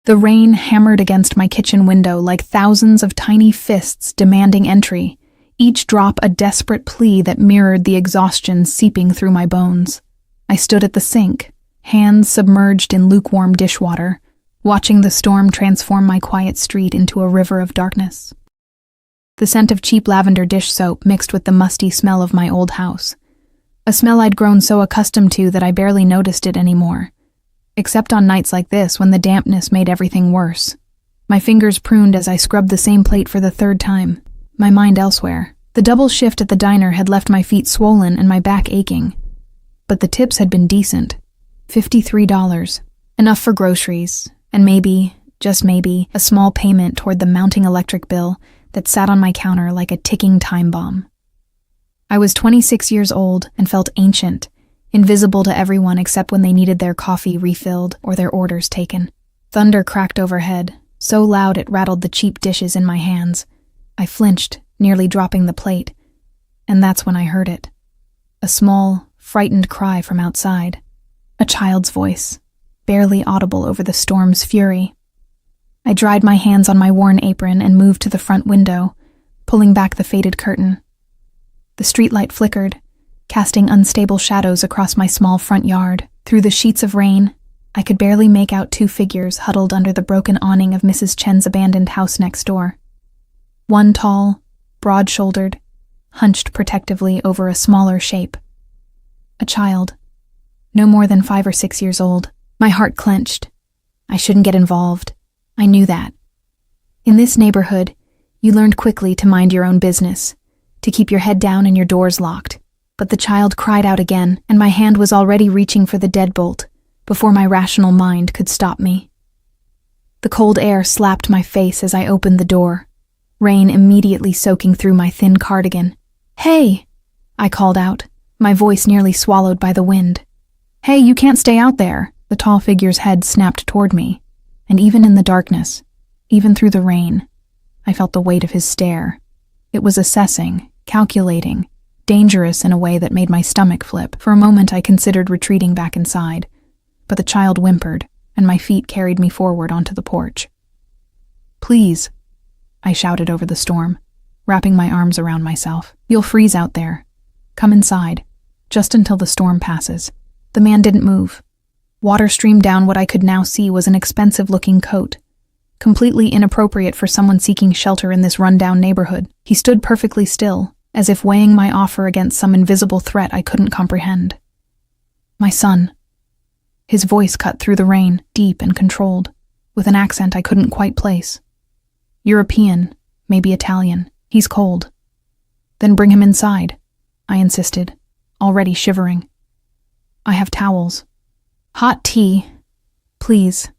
The rain hammered against my kitchen window like thousands of tiny fists demanding entry, each drop a desperate plea that mirrored the exhaustion seeping through my bones. I stood at the sink, hands submerged in lukewarm dishwater, watching the storm transform my quiet street into a river of darkness. The scent of cheap lavender dish soap mixed with the musty smell of my old house, a smell I'd grown so accustomed to that I barely noticed it anymore, except on nights like this when the dampness made everything worse. My fingers pruned as I scrubbed the same plate for the third time, my mind elsewhere. The double shift at the diner had left my feet swollen and my back aching, but the tips had been decent. $53, enough for groceries, and maybe, just maybe, a small payment toward the mounting electric bill that sat on my counter like a ticking time bomb. I was 26 years old and felt ancient, invisible to everyone except when they needed their coffee refilled or their orders taken. Thunder cracked overhead, so loud it rattled the cheap dishes in my hands. I flinched, nearly dropping the plate, and that's when I heard it. A small, frightened cry from outside. A child's voice, barely audible over the storm's fury. I dried my hands on my worn apron and moved to the front window, pulling back the faded curtain. The streetlight flickered, casting unstable shadows across my small front yard. Through the sheets of rain, I could barely make out two figures huddled under the broken awning of Mrs. Chen's abandoned house next door. One tall, broad-shouldered, hunched protectively over a smaller shape. A child, no more than 5 or 6 years old. My heart clenched. I shouldn't get involved. I knew that. In this neighborhood, you learned quickly to mind your own business, to keep your head down and your doors locked. But the child cried out again, and my hand was already reaching for the deadbolt before my rational mind could stop me. The cold air slapped my face as I opened the door, rain immediately soaking through my thin cardigan. "Hey!" I called out, my voice nearly swallowed by the wind. "Hey, you can't stay out there!" The tall figure's head snapped toward me, and even in the darkness, even through the rain, I felt the weight of his stare. It was assessing, calculating, dangerous in a way that made my stomach flip. For a moment I considered retreating back inside, but the child whimpered, and my feet carried me forward onto the porch. "Please," I shouted over the storm, wrapping my arms around myself. "You'll freeze out there. Come inside, just until the storm passes." The man didn't move. Water streamed down what I could now see was an expensive-looking coat, completely inappropriate for someone seeking shelter in this rundown neighborhood. He stood perfectly still, as if weighing my offer against some invisible threat I couldn't comprehend. "My son." His voice cut through the rain, deep and controlled, with an accent I couldn't quite place. "European, maybe Italian. He's cold." "Then bring him inside," I insisted, already shivering. "I have towels. Hot tea, please."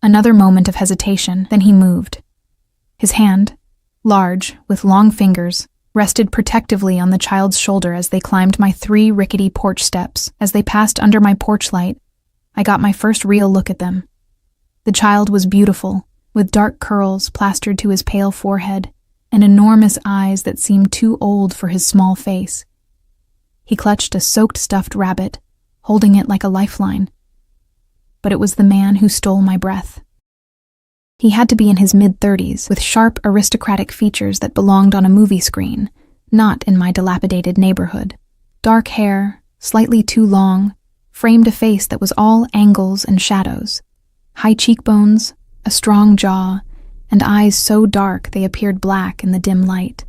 Another moment of hesitation, then he moved. His hand, large, with long fingers, rested protectively on the child's shoulder as they climbed my 3 rickety porch steps. As they passed under my porch light, I got my first real look at them. The child was beautiful, with dark curls plastered to his pale forehead and enormous eyes that seemed too old for his small face. He clutched a soaked stuffed rabbit, holding it like a lifeline. But it was the man who stole my breath. He had to be in his mid-30s, with sharp aristocratic features that belonged on a movie screen, not in my dilapidated neighborhood. Dark hair, slightly too long, framed a face that was all angles and shadows. High cheekbones, a strong jaw, and eyes so dark they appeared black in the dim light.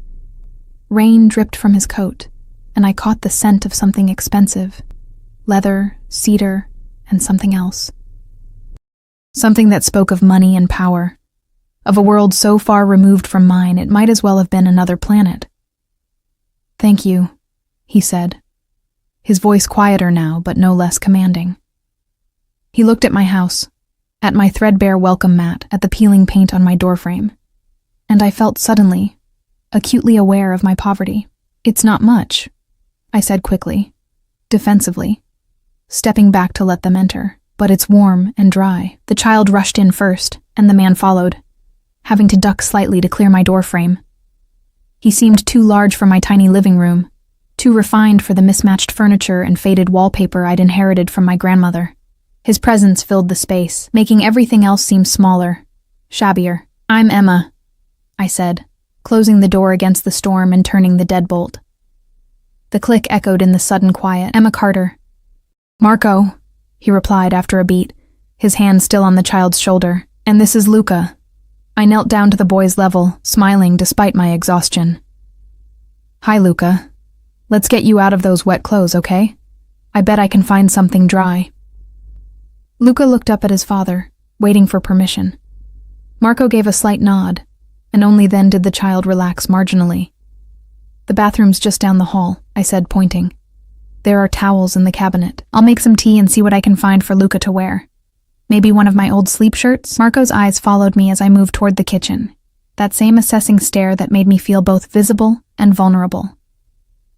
Rain dripped from his coat, and I caught the scent of something expensive. Leather, cedar, and something else. Something that spoke of money and power, of a world so far removed from mine it might as well have been another planet. "Thank you," he said, his voice quieter now but no less commanding. He looked at my house, at my threadbare welcome mat, at the peeling paint on my doorframe, and I felt suddenly, acutely aware of my poverty. "It's not much," I said quickly, defensively, stepping back to let them enter. "But it's warm and dry." The child rushed in first, and the man followed, having to duck slightly to clear my doorframe. He seemed too large for my tiny living room, too refined for the mismatched furniture and faded wallpaper I'd inherited from my grandmother. His presence filled the space, making everything else seem smaller, shabbier. "I'm Emma," I said, closing the door against the storm and turning the deadbolt. The click echoed in the sudden quiet. "Emma Carter." "Marco," he replied after a beat, his hand still on the child's shoulder. "And this is Luca." I knelt down to the boy's level, smiling despite my exhaustion. "Hi, Luca. Let's get you out of those wet clothes, okay? I bet I can find something dry." Luca looked up at his father, waiting for permission. Marco gave a slight nod, and only then did the child relax marginally. "The bathroom's just down the hall," I said, pointing. "There are towels in the cabinet. I'll make some tea and see what I can find for Luca to wear. Maybe one of my old sleep shirts?" Marco's eyes followed me as I moved toward the kitchen, that same assessing stare that made me feel both visible and vulnerable.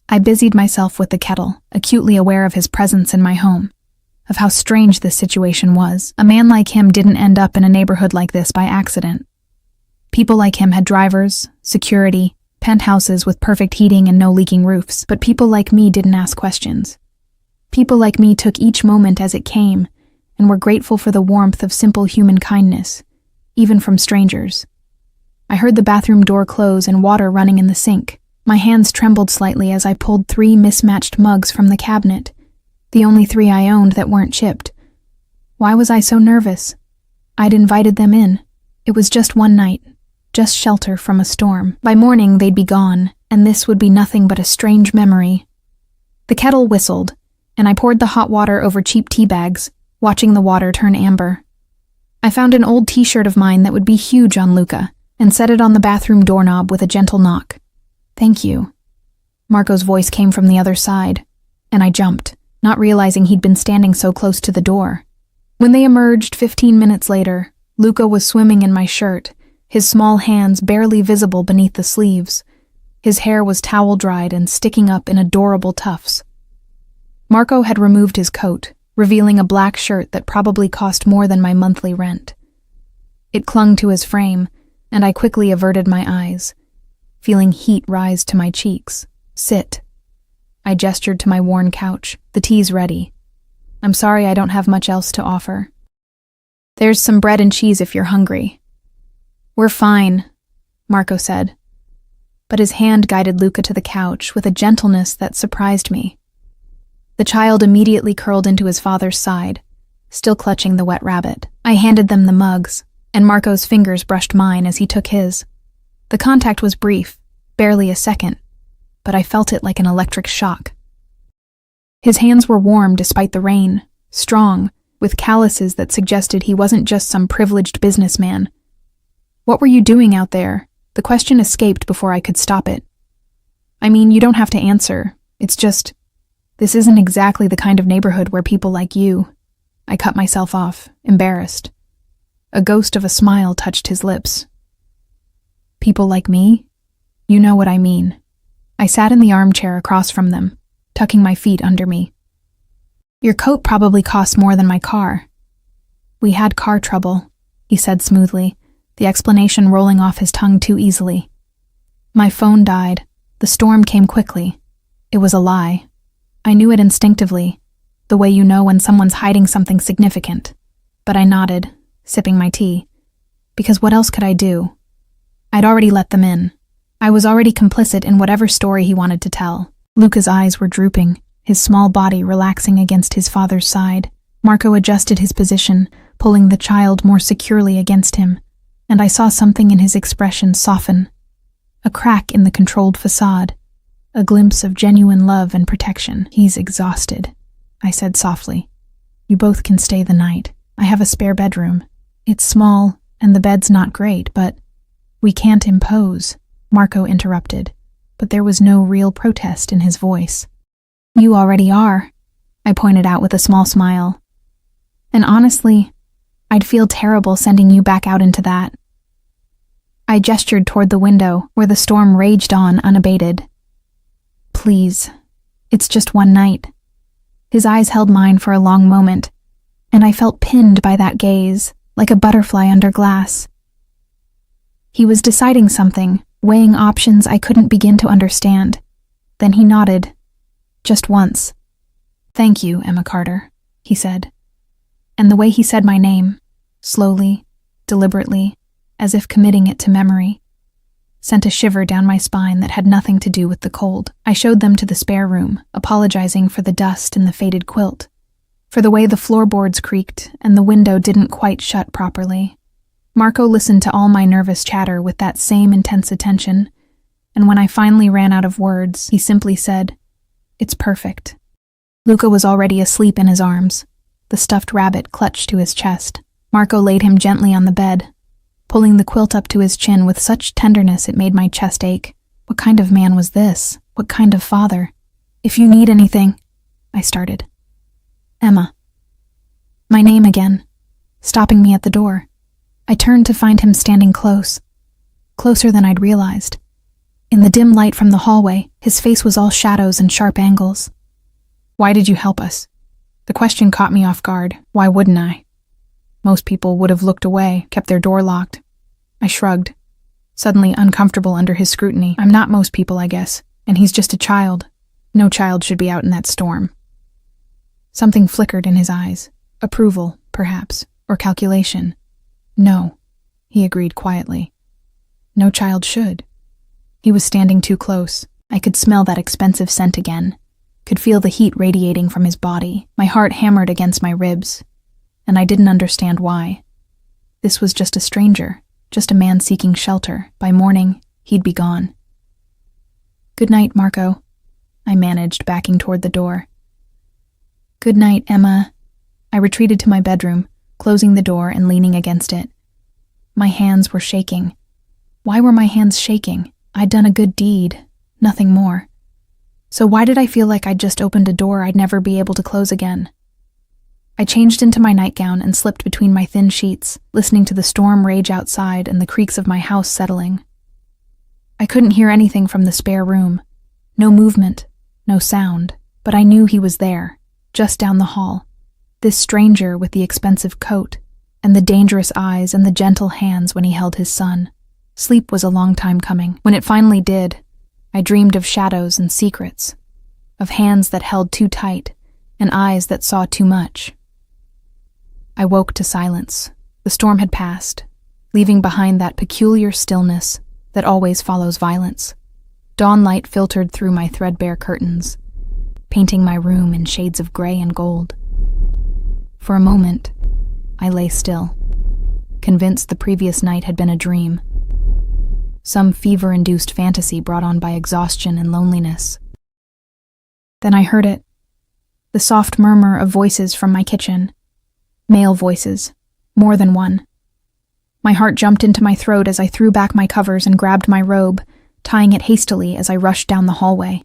I busied myself with the kettle, acutely aware of his presence in my home, of how strange this situation was. A man like him didn't end up in a neighborhood like this by accident. People like him had drivers, security, penthouses with perfect heating and no leaking roofs, but people like me didn't ask questions. People like me took each moment as it came and were grateful for the warmth of simple human kindness, even from strangers. I heard the bathroom door close and water running in the sink. My hands trembled slightly as I pulled 3 mismatched mugs from the cabinet, the only 3 I owned that weren't chipped. Why was I so nervous? I'd invited them in. It was just one night, just shelter from a storm. By morning, they'd be gone, and this would be nothing but a strange memory. The kettle whistled, and I poured the hot water over cheap tea bags, watching the water turn amber. I found an old t-shirt of mine that would be huge on Luca, and set it on the bathroom doorknob with a gentle knock. "Thank you." Marco's voice came from the other side, and I jumped, not realizing he'd been standing so close to the door. When they emerged 15 minutes later, Luca was swimming in my shirt, his small hands barely visible beneath the sleeves. His hair was towel-dried and sticking up in adorable tufts. Marco had removed his coat, revealing a black shirt that probably cost more than my monthly rent. It clung to his frame, and I quickly averted my eyes, feeling heat rise to my cheeks. "Sit." I gestured to my worn couch. "The tea's ready. I'm sorry I don't have much else to offer. There's some bread and cheese if you're hungry." "We're fine," Marco said. But his hand guided Luca to the couch with a gentleness that surprised me. The child immediately curled into his father's side, still clutching the wet rabbit. I handed them the mugs, and Marco's fingers brushed mine as he took his. The contact was brief, barely a second, but I felt it like an electric shock. His hands were warm despite the rain, strong, with calluses that suggested he wasn't just some privileged businessman. "What were you doing out there?" The question escaped before I could stop it. "I mean, you don't have to answer. It's just, this isn't exactly the kind of neighborhood where people like you." I cut myself off, embarrassed. A ghost of a smile touched his lips. "People like me? You know what I mean." I sat in the armchair across from them, tucking my feet under me. "Your coat probably costs more than my car." "We had car trouble," he said smoothly, the explanation rolling off his tongue too easily. "My phone died. The storm came quickly. It was a lie. I knew it instinctively, the way you know when someone's hiding something significant. But I nodded, sipping my tea, because what else could I do? I'd already let them in. I was already complicit in whatever story he wanted to tell. Luca's eyes were drooping, his small body relaxing against his father's side. Marco adjusted his position, pulling the child more securely against him, and I saw something in his expression soften. A crack in the controlled facade, a glimpse of genuine love and protection. "He's exhausted," I said softly. "You both can stay the night. I have a spare bedroom. It's small, and the bed's not great, but—" "We can't impose," Marco interrupted, but there was no real protest in his voice. "You already are," I pointed out with a small smile. "And honestly, I'd feel terrible sending you back out into that." I gestured toward the window, where the storm raged on unabated. "Please, it's just one night." His eyes held mine for a long moment, and I felt pinned by that gaze, like a butterfly under glass. He was deciding something, weighing options I couldn't begin to understand. Then he nodded. Just once. "Thank you, Emma Carter," he said. And the way he said my name, slowly, deliberately, as if committing it to memory, sent a shiver down my spine that had nothing to do with the cold. I showed them to the spare room, apologizing for the dust in the faded quilt, for the way the floorboards creaked and the window didn't quite shut properly. Marco listened to all my nervous chatter with that same intense attention, and when I finally ran out of words, he simply said, "It's perfect." Luca was already asleep in his arms, the stuffed rabbit clutched to his chest. Marco laid him gently on the bed, pulling the quilt up to his chin with such tenderness it made my chest ache. What kind of man was this? What kind of father? "If you need anything," I started. "Emma." My name again, stopping me at the door. I turned to find him standing close, closer than I'd realized. In the dim light from the hallway, his face was all shadows and sharp angles. "Why did you help us?" The question caught me off guard. Why wouldn't I? Most people would have looked away, kept their door locked. I shrugged, suddenly uncomfortable under his scrutiny. I'm not most people, I guess, and he's just a child. No child should be out in that storm. Something flickered in his eyes. Approval, perhaps, or calculation. "No," he agreed quietly. "No child should." He was standing too close. I could smell that expensive scent again, could feel the heat radiating from his body. My heart hammered against my ribs, and I didn't understand why. This was just a stranger, just a man seeking shelter. By morning, he'd be gone. "Good night, Marco," I managed, backing toward the door. "Good night, Emma." I retreated to my bedroom, closing the door and leaning against it. My hands were shaking. Why were my hands shaking? I'd done a good deed, nothing more. So why did I feel like I'd just opened a door I'd never be able to close again? I changed into my nightgown and slipped between my thin sheets, listening to the storm rage outside and the creaks of my house settling. I couldn't hear anything from the spare room. No movement, no sound, but I knew he was there, just down the hall. This stranger with the expensive coat, and the dangerous eyes and the gentle hands when he held his son. Sleep was a long time coming. When it finally did, I dreamed of shadows and secrets, of hands that held too tight, and eyes that saw too much. I woke to silence. The storm had passed, leaving behind that peculiar stillness that always follows violence. Dawn light filtered through my threadbare curtains, painting my room in shades of gray and gold. For a moment, I lay still, convinced the previous night had been a dream. Some fever-induced fantasy brought on by exhaustion and loneliness. Then I heard it, the soft murmur of voices from my kitchen. Male voices, more than one. My heart jumped into my throat as I threw back my covers and grabbed my robe, tying it hastily as I rushed down the hallway.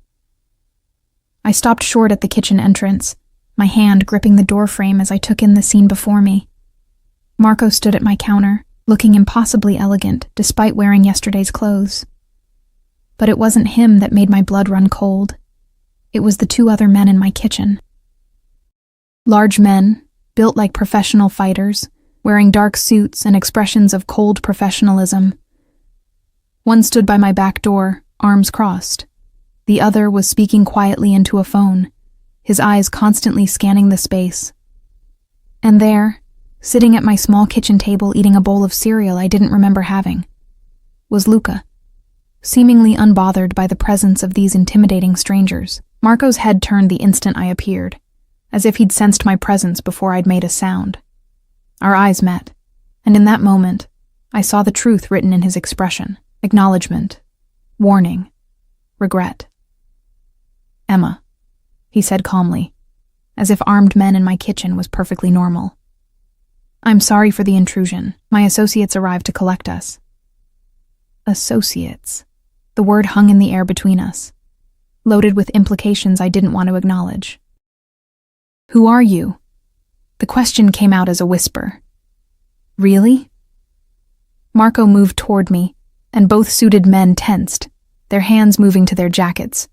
I stopped short at the kitchen entrance, my hand gripping the doorframe as I took in the scene before me. Marco stood at my counter, looking impossibly elegant despite wearing yesterday's clothes. But it wasn't him that made my blood run cold. It was the two other men in my kitchen. Large men, built like professional fighters, wearing dark suits and expressions of cold professionalism. One stood by my back door, arms crossed. The other was speaking quietly into a phone, his eyes constantly scanning the space. And there, sitting at my small kitchen table eating a bowl of cereal I didn't remember having, was Luca, seemingly unbothered by the presence of these intimidating strangers. Marco's head turned the instant I appeared, as if he'd sensed my presence before I'd made a sound. Our eyes met, and in that moment, I saw the truth written in his expression: acknowledgement, warning, regret. "Emma," he said calmly, as if armed men in my kitchen was perfectly normal. "I'm sorry for the intrusion. My associates arrived to collect us." Associates. The word hung in the air between us, loaded with implications I didn't want to acknowledge. "Who are you?" The question came out as a whisper. "Really?" Marco moved toward me, and both suited men tensed, their hands moving to their jackets,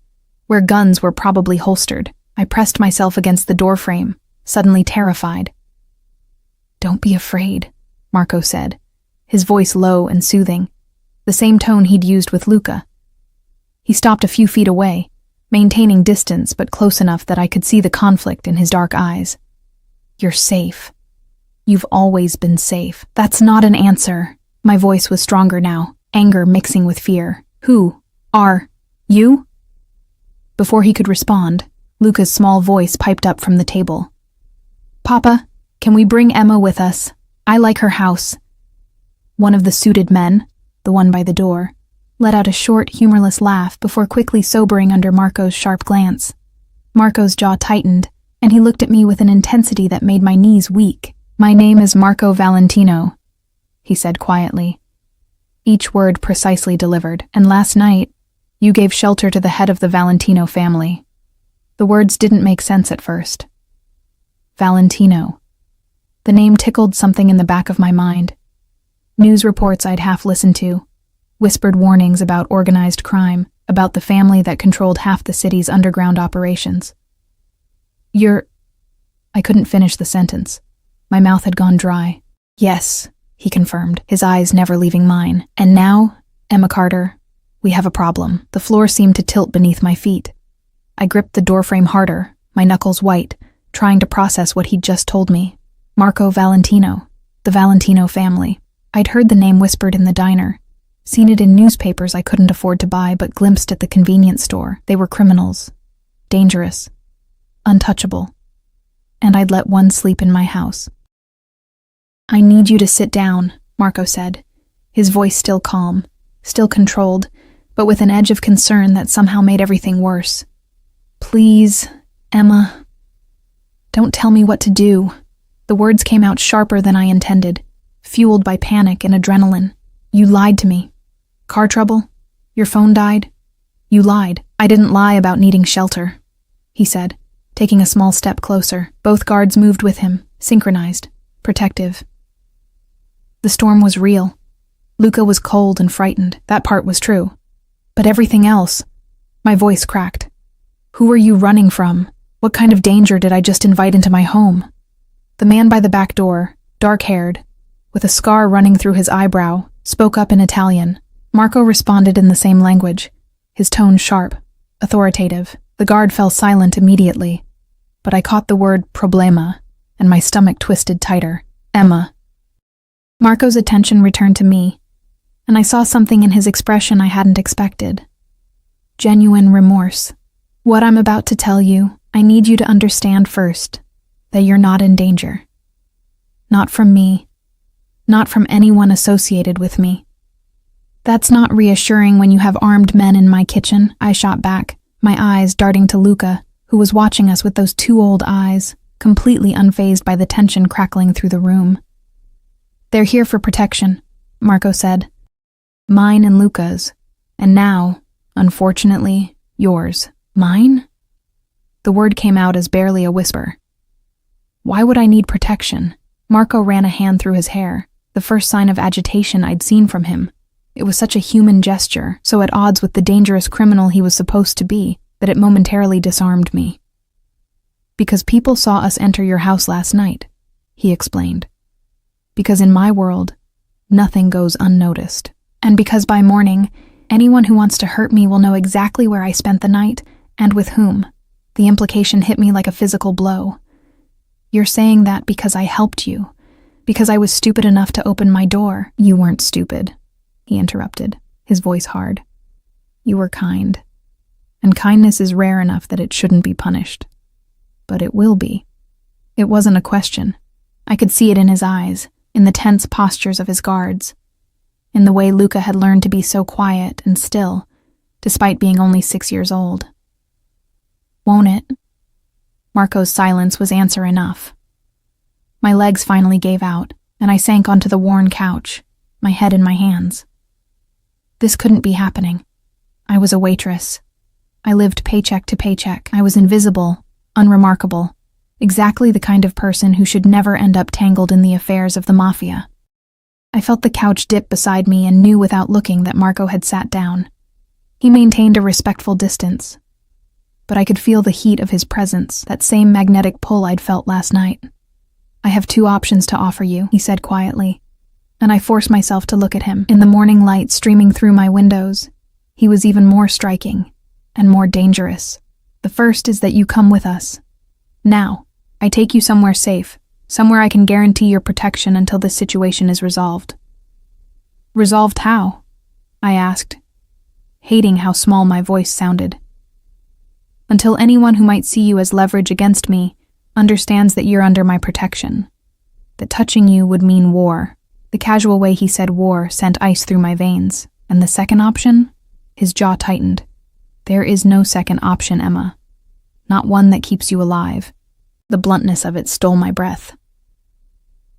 where guns were probably holstered. I pressed myself against the doorframe, suddenly terrified. "Don't be afraid," Marco said, his voice low and soothing, the same tone he'd used with Luca. He stopped a few feet away, maintaining distance but close enough that I could see the conflict in his dark eyes. "You're safe. You've always been safe. That's not an answer. My voice was stronger now, anger mixing with fear. Who are you? Before he could respond, Luca's small voice piped up from the table. Papa, can we bring Emma with us? I like her house. One of the suited men, the one by the door, let out a short, humorless laugh before quickly sobering under Marco's sharp glance. Marco's jaw tightened, and he looked at me with an intensity that made my knees weak. My name is Marco Valentino, he said quietly. Each word precisely delivered, and last night, you gave shelter to the head of the Valentino family. The words didn't make sense at first. Valentino. The name tickled something in the back of my mind. News reports I'd half listened to, whispered warnings about organized crime, about the family that controlled half the city's underground operations. I couldn't finish the sentence. My mouth had gone dry. Yes, he confirmed, his eyes never leaving mine. And now, Emma Carter, we have a problem. The floor seemed to tilt beneath my feet. I gripped the doorframe harder, my knuckles white, trying to process what he'd just told me. Marco Valentino, the Valentino family. I'd heard the name whispered in the diner, seen it in newspapers I couldn't afford to buy but glimpsed at the convenience store. They were criminals, dangerous, untouchable, and I'd let one sleep in my house. I need you to sit down, Marco said, his voice still calm, still controlled, but with an edge of concern that somehow made everything worse. Please, Emma, don't tell me what to do. The words came out sharper than I intended, fueled by panic and adrenaline. You lied to me. Car trouble? Your phone died? You lied. I didn't lie about needing shelter, he said, taking a small step closer. Both guards moved with him, synchronized, protective. The storm was real. Luca was cold and frightened. That part was true. But everything else, my voice cracked. Who are you running from? What kind of danger did I just invite into my home? The man by the back door, dark-haired, with a scar running through his eyebrow, spoke up in Italian. Marco responded in the same language, his tone sharp, authoritative. The guard fell silent immediately, but I caught the word problema, and my stomach twisted tighter. Emma. Marco's attention returned to me, and I saw something in his expression I hadn't expected. Genuine remorse. What I'm about to tell you, I need you to understand first, that you're not in danger. Not from me. Not from anyone associated with me. That's not reassuring when you have armed men in my kitchen, I shot back, my eyes darting to Luca, who was watching us with those two old eyes, completely unfazed by the tension crackling through the room. They're here for protection, Marco said. Mine and Luca's, and now, unfortunately, yours. Mine? The word came out as barely a whisper. Why would I need protection? Marco ran a hand through his hair, the first sign of agitation I'd seen from him. It was such a human gesture, so at odds with the dangerous criminal he was supposed to be, that it momentarily disarmed me. Because people saw us enter your house last night, he explained. Because in my world, nothing goes unnoticed. And because by morning, anyone who wants to hurt me will know exactly where I spent the night and with whom. The implication hit me like a physical blow. You're saying that because I helped you, because I was stupid enough to open my door. You weren't stupid, he interrupted, his voice hard. You were kind. And kindness is rare enough that it shouldn't be punished. But it will be. It wasn't a question. I could see it in his eyes, in the tense postures of his guards, in the way Luca had learned to be so quiet and still, despite being only 6 years old. Won't it? Marco's silence was answer enough. My legs finally gave out, and I sank onto the worn couch, my head in my hands. This couldn't be happening. I was a waitress. I lived paycheck to paycheck. I was invisible, unremarkable, exactly the kind of person who should never end up tangled in the affairs of the Mafia. I felt the couch dip beside me and knew without looking that Marco had sat down. He maintained a respectful distance, but I could feel the heat of his presence, that same magnetic pull I'd felt last night. I have 2 options to offer you, he said quietly, and I forced myself to look at him. In the morning light streaming through my windows, he was even more striking and more dangerous. The first is that you come with us. Now, I take you somewhere safe, Somewhere I can guarantee your protection until this situation is resolved." "Resolved how?" I asked, hating how small my voice sounded. "Until anyone who might see you as leverage against me understands that you're under my protection. That touching you would mean war." The casual way he said war sent ice through my veins. "And the second option?" His jaw tightened. "There is no second option, Emma. Not one that keeps you alive." The bluntness of it stole my breath.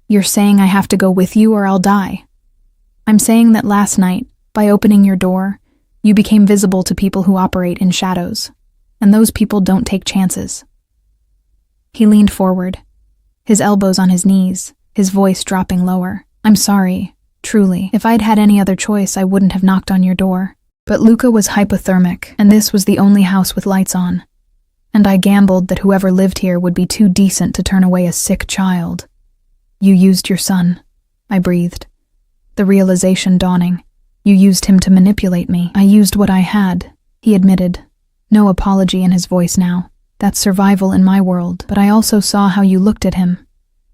"You're saying I have to go with you or I'll die?" "I'm saying that last night, by opening your door, you became visible to people who operate in shadows, and those people don't take chances." He leaned forward, his elbows on his knees, his voice dropping lower. "I'm sorry, truly. If I'd had any other choice, I wouldn't have knocked on your door. But Luca was hypothermic, and this was the only house with lights on. And I gambled that whoever lived here would be too decent to turn away a sick child." "You used your son," I breathed, the realization dawning. "You used him to manipulate me." "I used what I had," he admitted, no apology in his voice now. "That's survival in my world. But I also saw how you looked at him,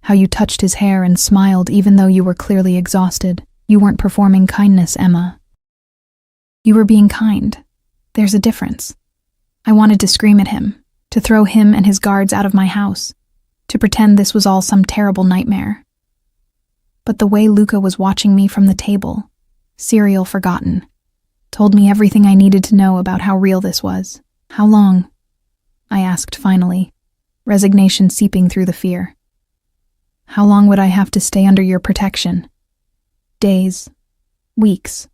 how you touched his hair and smiled even though you were clearly exhausted. You weren't performing kindness, Emma. You were being kind. There's a difference." I wanted to scream at him, to throw him and his guards out of my house, to pretend this was all some terrible nightmare. But the way Luca was watching me from the table, cereal forgotten, told me everything I needed to know about how real this was. "How long?" I asked finally, resignation seeping through the fear. "How long would I have to stay under your protection?" "Days. Weeks.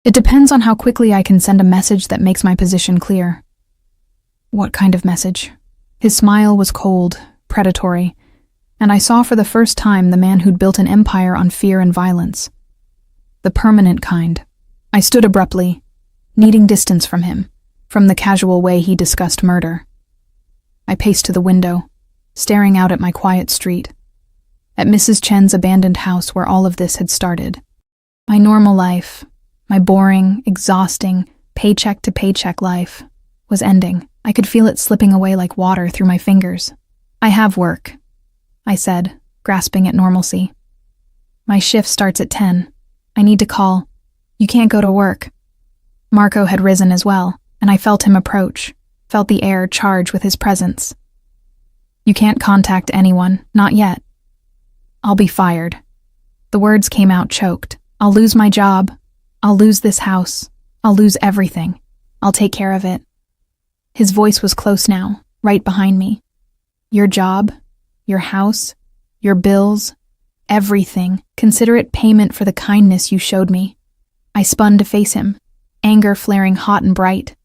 It depends on how quickly I can send a message that makes my position clear." "What kind of message?" His smile was cold, predatory, and I saw for the first time the man who'd built an empire on fear and violence. The permanent kind. I stood abruptly, needing distance from him, from the casual way he discussed murder. I paced to the window, staring out at my quiet street, at Mrs. Chen's abandoned house where all of this had started. My normal life, my boring, exhausting, paycheck-to-paycheck life, was ending. I could feel it slipping away like water through my fingers. "I have work," I said, grasping at normalcy. "My shift starts at 10. I need to call." "You can't go to work." Marco had risen as well, and I felt him approach, felt the air charge with his presence. "You can't contact anyone, not yet." "I'll be fired." The words came out choked. "I'll lose my job. I'll lose this house. I'll lose everything. I'll take care of it." His voice was close now, right behind me. "Your job, your house, your bills, everything. Consider it payment for the kindness you showed me." I spun to face him, anger flaring hot and bright.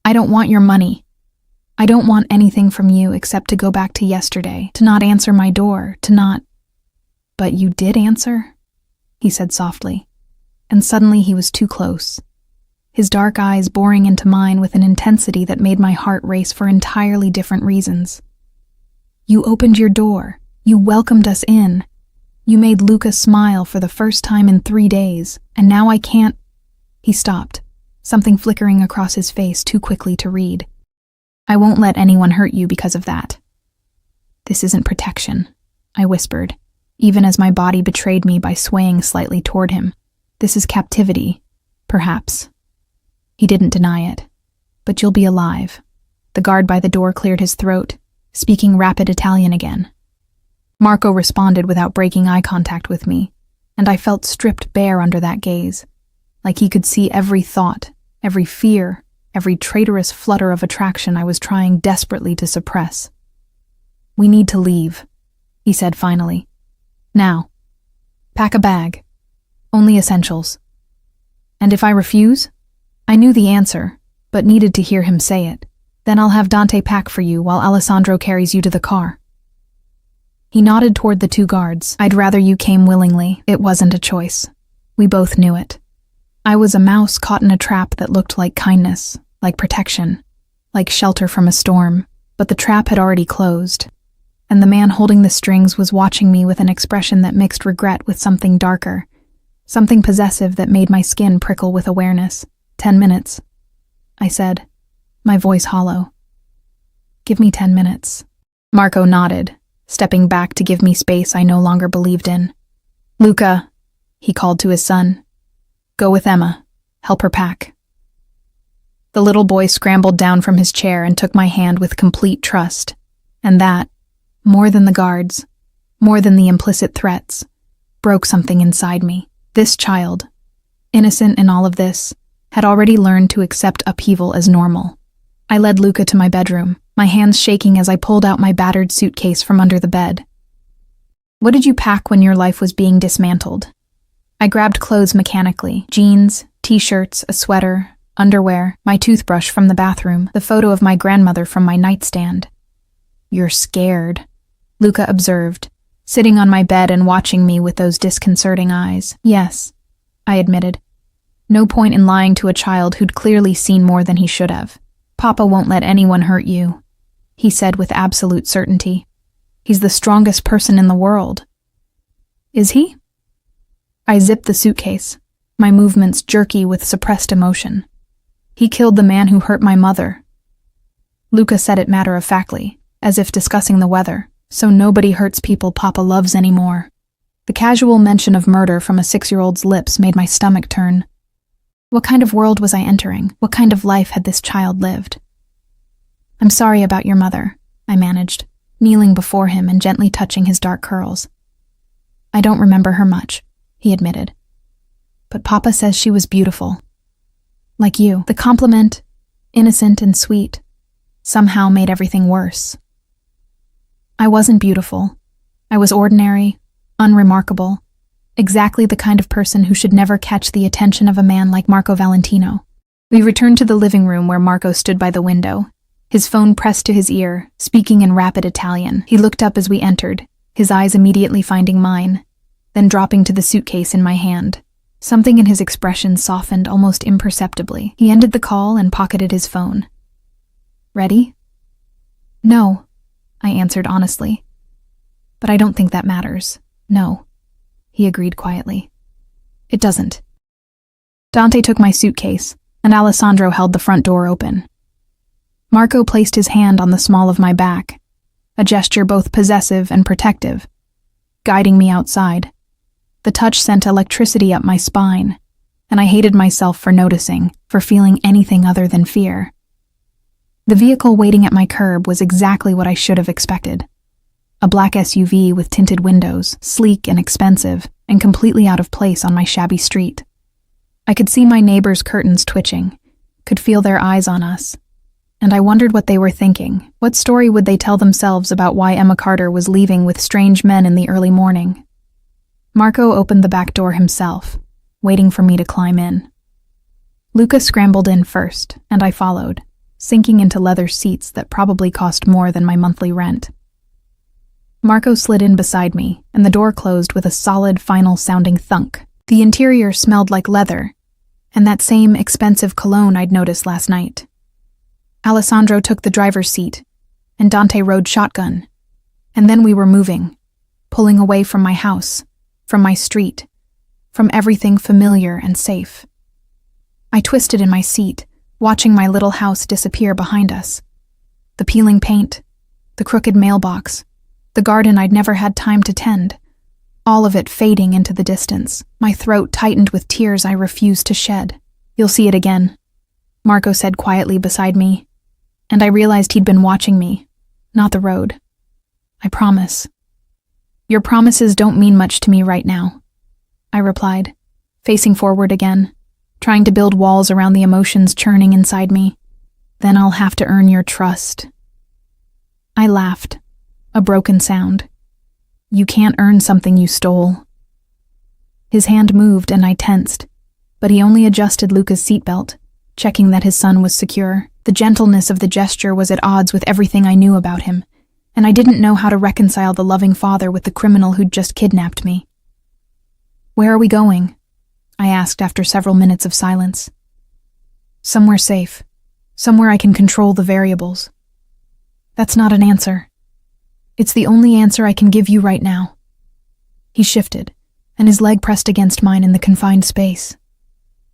"I don't want your money. I don't want anything from you except to go back to yesterday, to not answer my door, to not—" "But you did answer," he said softly, and suddenly he was too close, his dark eyes boring into mine with an intensity that made my heart race for entirely different reasons. "You opened your door. You welcomed us in. You made Luca smile for the first time in 3 days, and now I can't—" He stopped, something flickering across his face too quickly to read. "I won't let anyone hurt you because of that." "This isn't protection," I whispered, even as my body betrayed me by swaying slightly toward him. "This is captivity, perhaps." He didn't deny it. "But you'll be alive." The guard by the door cleared his throat, speaking rapid Italian again. Marco responded without breaking eye contact with me, and I felt stripped bare under that gaze, like he could see every thought, every fear, every traitorous flutter of attraction I was trying desperately to suppress. "We need to leave," he said finally. "Now. Pack a bag. Only essentials." "And if I refuse?" I knew the answer, but needed to hear him say it. "Then I'll have Dante pack for you while Alessandro carries you to the car." He nodded toward the 2 guards. "I'd rather you came willingly. It wasn't a choice. We both knew it. I was a mouse caught in a trap that looked like kindness, like protection, like shelter from a storm, but the trap had already closed, and the man holding the strings was watching me with an expression that mixed regret with something darker, something possessive that made my skin prickle with awareness. 10 minutes, I said, my voice hollow. "Give me 10 minutes. Marco nodded, stepping back to give me space I no longer believed in. "Luca," he called to his son. "Go with Emma. Help her pack." The little boy scrambled down from his chair and took my hand with complete trust. And that, more than the guards, more than the implicit threats, broke something inside me. This child, innocent in all of this, had already learned to accept upheaval as normal. I led Luca to my bedroom, my hands shaking as I pulled out my battered suitcase from under the bed. "What did you pack when your life was being dismantled?" I grabbed clothes mechanically: jeans, t-shirts, a sweater, underwear, my toothbrush from the bathroom, the photo of my grandmother from my nightstand. "You're scared," Luca observed, sitting on my bed and watching me with those disconcerting eyes. "Yes," I admitted. No point in lying to a child who'd clearly seen more than he should have. "Papa won't let anyone hurt you," he said with absolute certainty. "He's the strongest person in the world." "Is he?" I zipped the suitcase, my movements jerky with suppressed emotion. "He killed the man who hurt my mother." Luca said it matter-of-factly, as if discussing the weather. "So nobody hurts people Papa loves anymore." The casual mention of murder from a 6-year-old's lips made my stomach turn. What kind of world was I entering? What kind of life had this child lived? "I'm sorry about your mother," I managed, kneeling before him and gently touching his dark curls. "I don't remember her much," he admitted. "But Papa says she was beautiful. Like you." The compliment, innocent and sweet, somehow made everything worse. I wasn't beautiful. I was ordinary, unremarkable, exactly the kind of person who should never catch the attention of a man like Marco Valentino. We returned to the living room where Marco stood by the window, his phone pressed to his ear, speaking in rapid Italian. He looked up as we entered, his eyes immediately finding mine, then dropping to the suitcase in my hand. Something in his expression softened almost imperceptibly. He ended the call and pocketed his phone. "Ready?" "No," I answered honestly. "But I don't think that matters." "No," he agreed quietly. "It doesn't." Dante took my suitcase, and Alessandro held the front door open. Marco placed his hand on the small of my back, a gesture both possessive and protective, guiding me outside. The touch sent electricity up my spine, and I hated myself for noticing, for feeling anything other than fear. The vehicle waiting at my curb was exactly what I should have expected. A black SUV with tinted windows, sleek and expensive, and completely out of place on my shabby street. I could see my neighbors' curtains twitching, could feel their eyes on us, and I wondered what they were thinking. What story would they tell themselves about why Emma Carter was leaving with strange men in the early morning? Marco opened the back door himself, waiting for me to climb in. Luca scrambled in first, and I followed, sinking into leather seats that probably cost more than my monthly rent. Marco slid in beside me, and the door closed with a solid, final-sounding thunk. The interior smelled like leather, and that same expensive cologne I'd noticed last night. Alessandro took the driver's seat, and Dante rode shotgun. And then we were moving, pulling away from my house, from my street, from everything familiar and safe. I twisted in my seat, watching my little house disappear behind us. The peeling paint, the crooked mailbox, the garden I'd never had time to tend, all of it fading into the distance. My throat tightened with tears I refused to shed. "You'll see it again," Marco said quietly beside me, and I realized he'd been watching me, not the road. "I promise." "Your promises don't mean much to me right now," I replied, facing forward again, trying to build walls around the emotions churning inside me. "Then I'll have to earn your trust." I laughed, a broken sound. "You can't earn something you stole." His hand moved and I tensed, but he only adjusted Luca's seatbelt, checking that his son was secure. The gentleness of the gesture was at odds with everything I knew about him, and I didn't know how to reconcile the loving father with the criminal who'd just kidnapped me. "Where are we going?" I asked after several minutes of silence. "Somewhere safe. Somewhere I can control the variables." "That's not an answer. It's the only answer I can give you right now." He shifted, and his leg pressed against mine in the confined space.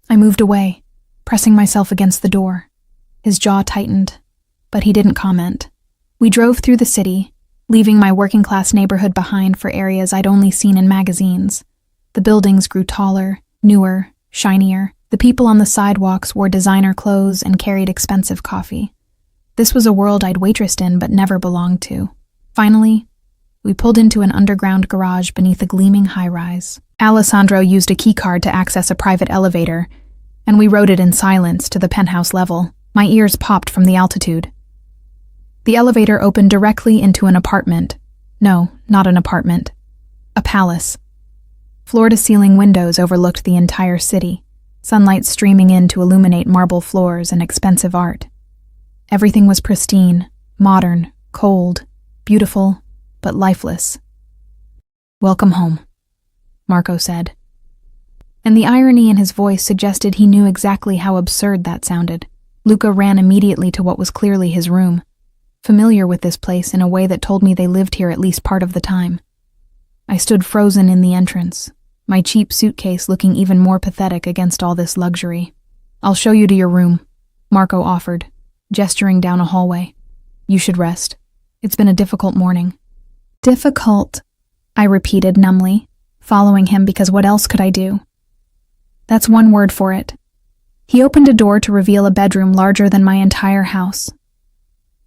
I moved away, pressing myself against the door. His jaw tightened, but he didn't comment. We drove through the city, leaving my working-class neighborhood behind for areas I'd only seen in magazines. The buildings grew taller, newer, shinier. The people on the sidewalks wore designer clothes and carried expensive coffee. This was a world I'd waitressed in but never belonged to. Finally, we pulled into an underground garage beneath a gleaming high-rise. Alessandro used a keycard to access a private elevator, and we rode it in silence to the penthouse level. My ears popped from the altitude. The elevator opened directly into an apartment. No, not an apartment. A palace. Floor-to-ceiling windows overlooked the entire city, sunlight streaming in to illuminate marble floors and expensive art. Everything was pristine, modern, cold, beautiful, but lifeless. "Welcome home," Marco said. And the irony in his voice suggested he knew exactly how absurd that sounded. Luca ran immediately to what was clearly his room, familiar with this place in a way that told me they lived here at least part of the time. I stood frozen in the entrance, my cheap suitcase looking even more pathetic against all this luxury. "I'll show you to your room," Marco offered, gesturing down a hallway. "You should rest. It's been a difficult morning." "Difficult," I repeated numbly, following him because what else could I do? That's one word for it. He opened a door to reveal a bedroom larger than my entire house.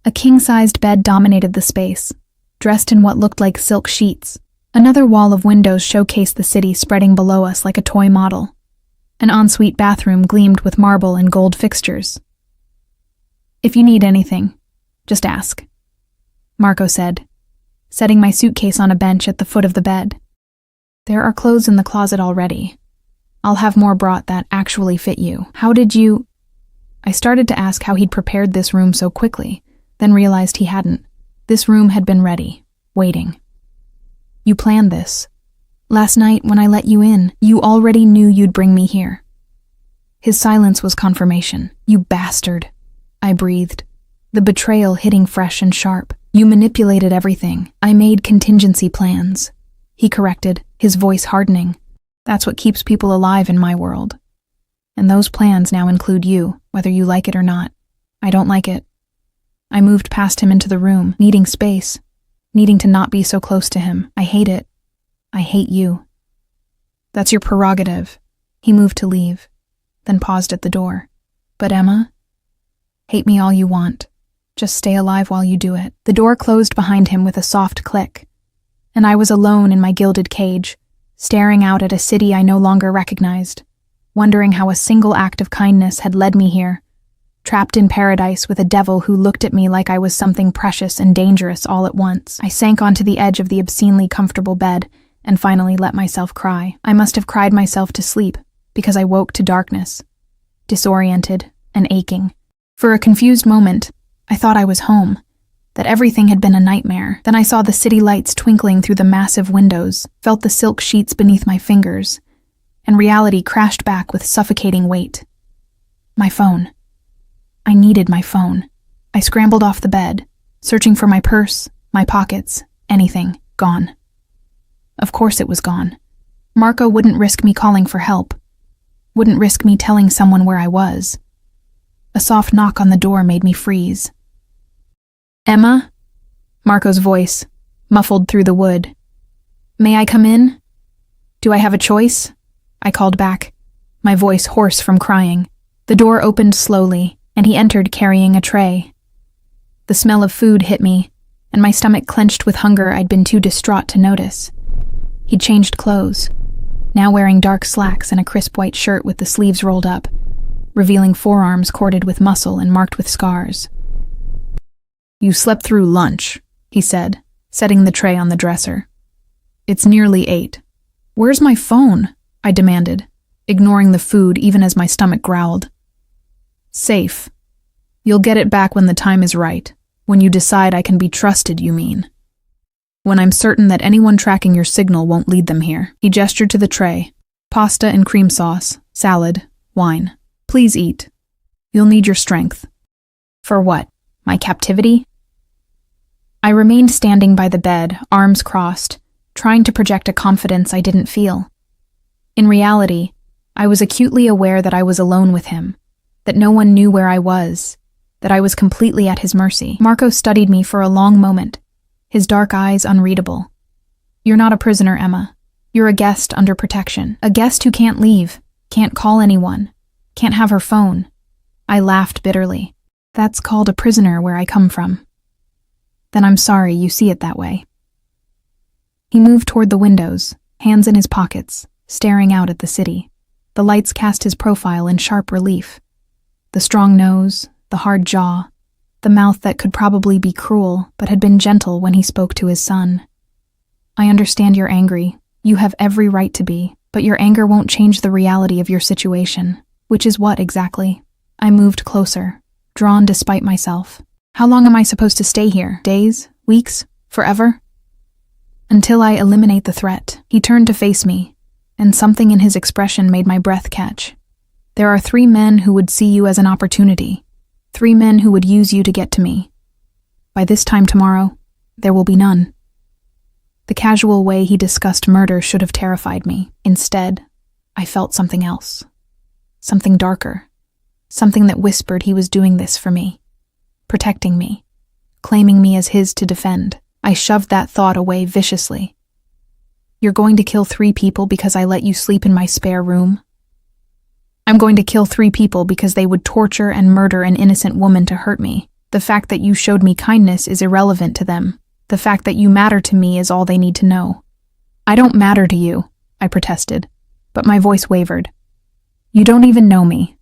A king-sized bed dominated the space, dressed in what looked like silk sheets. Another wall of windows showcased the city spreading below us like a toy model. An ensuite bathroom gleamed with marble and gold fixtures. "If you need anything, just ask," Marco said, setting my suitcase on a bench at the foot of the bed. "There are clothes in the closet already. I'll have more brought that actually fit you. How did you—" I started to ask how he'd prepared this room so quickly, then realized he hadn't. This room had been ready, waiting. "You planned this. Last night when I let you in, you already knew you'd bring me here." His silence was confirmation. "You bastard," I breathed, the betrayal hitting fresh and sharp. "You manipulated everything. I made contingency plans," he corrected, his voice hardening. "That's what keeps people alive in my world. And those plans now include you, whether you like it or not." "I don't like it." I moved past him into the room, needing space, needing to not be so close to him. "I hate it. I hate you." "That's your prerogative." He moved to leave, then paused at the door. "But Emma, hate me all you want. Just stay alive while you do it." The door closed behind him with a soft click, and I was alone in my gilded cage, staring out at a city I no longer recognized, wondering how a single act of kindness had led me here, trapped in paradise with a devil who looked at me like I was something precious and dangerous all at once. I sank onto the edge of the obscenely comfortable bed and finally let myself cry. I must have cried myself to sleep because I woke to darkness, disoriented and aching. For a confused moment, I thought I was home, that everything had been a nightmare. Then I saw the city lights twinkling through the massive windows, felt the silk sheets beneath my fingers, and reality crashed back with suffocating weight. My phone. I needed my phone. I scrambled off the bed, searching for my purse, my pockets, anything. Gone. Of course it was gone. Marco wouldn't risk me calling for help, wouldn't risk me telling someone where I was. A soft knock on the door made me freeze. "Emma?" Marco's voice, muffled through the wood. "May I come in? Do I have a choice?" I called back, my voice hoarse from crying. The door opened slowly, and he entered carrying a tray. The smell of food hit me, and my stomach clenched with hunger I'd been too distraught to notice. He'd changed clothes, now wearing dark slacks and a crisp white shirt with the sleeves rolled up, revealing forearms corded with muscle and marked with scars. "You slept through lunch," he said, setting the tray on the dresser. "It's nearly 8. "Where's my phone?" I demanded, ignoring the food even as my stomach growled. "Safe. You'll get it back when the time is right. When you decide I can be trusted, you mean. When I'm certain that anyone tracking your signal won't lead them here." He gestured to the tray. "Pasta and cream sauce, salad, wine. Please eat. You'll need your strength." "For what? My captivity?" I remained standing by the bed, arms crossed, trying to project a confidence I didn't feel. In reality, I was acutely aware that I was alone with him, that no one knew where I was, that I was completely at his mercy. Marco studied me for a long moment, his dark eyes unreadable. "You're not a prisoner, Emma. You're a guest under protection. A guest who can't leave, can't call anyone, can't have her phone." I laughed bitterly. "That's called a prisoner where I come from." "Then I'm sorry you see it that way." He moved toward the windows, hands in his pockets, staring out at the city. The lights cast his profile in sharp relief. The strong nose, the hard jaw, the mouth that could probably be cruel but had been gentle when he spoke to his son. "I understand you're angry. You have every right to be, but your anger won't change the reality of your situation." "Which is what exactly?" I moved closer, drawn despite myself. "How long am I supposed to stay here? Days? Weeks? Forever?" "Until I eliminate the threat." He turned to face me, and something in his expression made my breath catch. "There are 3 men who would see you as an opportunity. 3 men who would use you to get to me. By this time tomorrow, there will be none." The casual way he discussed murder should have terrified me. Instead, I felt something else. Something darker. Something that whispered he was doing this for me. Protecting me. Claiming me as his to defend. I shoved that thought away viciously. "You're going to kill 3 people because I let you sleep in my spare room?" "I'm going to kill 3 people because they would torture and murder an innocent woman to hurt me. The fact that you showed me kindness is irrelevant to them. The fact that you matter to me is all they need to know." "I don't matter to you," I protested, but my voice wavered. "You don't even know me."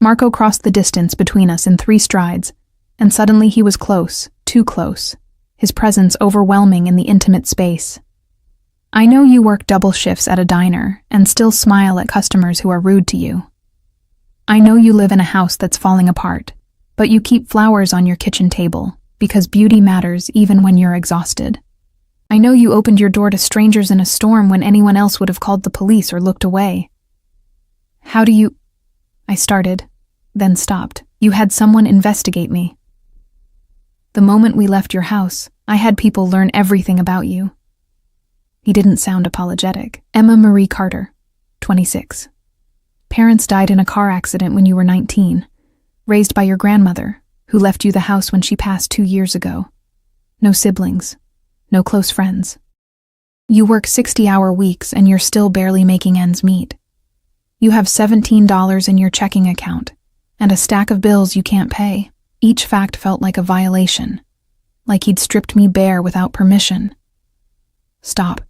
Marco crossed the distance between us in 3 strides, and suddenly he was close, too close, his presence overwhelming in the intimate space. "I know you work double shifts at a diner and still smile at customers who are rude to you. I know you live in a house that's falling apart, but you keep flowers on your kitchen table because beauty matters even when you're exhausted. I know you opened your door to strangers in a storm when anyone else would have called the police or looked away. How do you—" I started, then stopped. "You had someone investigate me. The moment we left your house, I had people learn everything about you." He didn't sound apologetic. "Emma Marie Carter, 26. Parents died in a car accident when you were 19, raised by your grandmother, who left you the house when she passed 2 years ago. No siblings, no close friends. You work 60-hour weeks and you're still barely making ends meet. You have $17 in your checking account and a stack of bills you can't pay." Each fact felt like a violation, like he'd stripped me bare without permission. "Stop.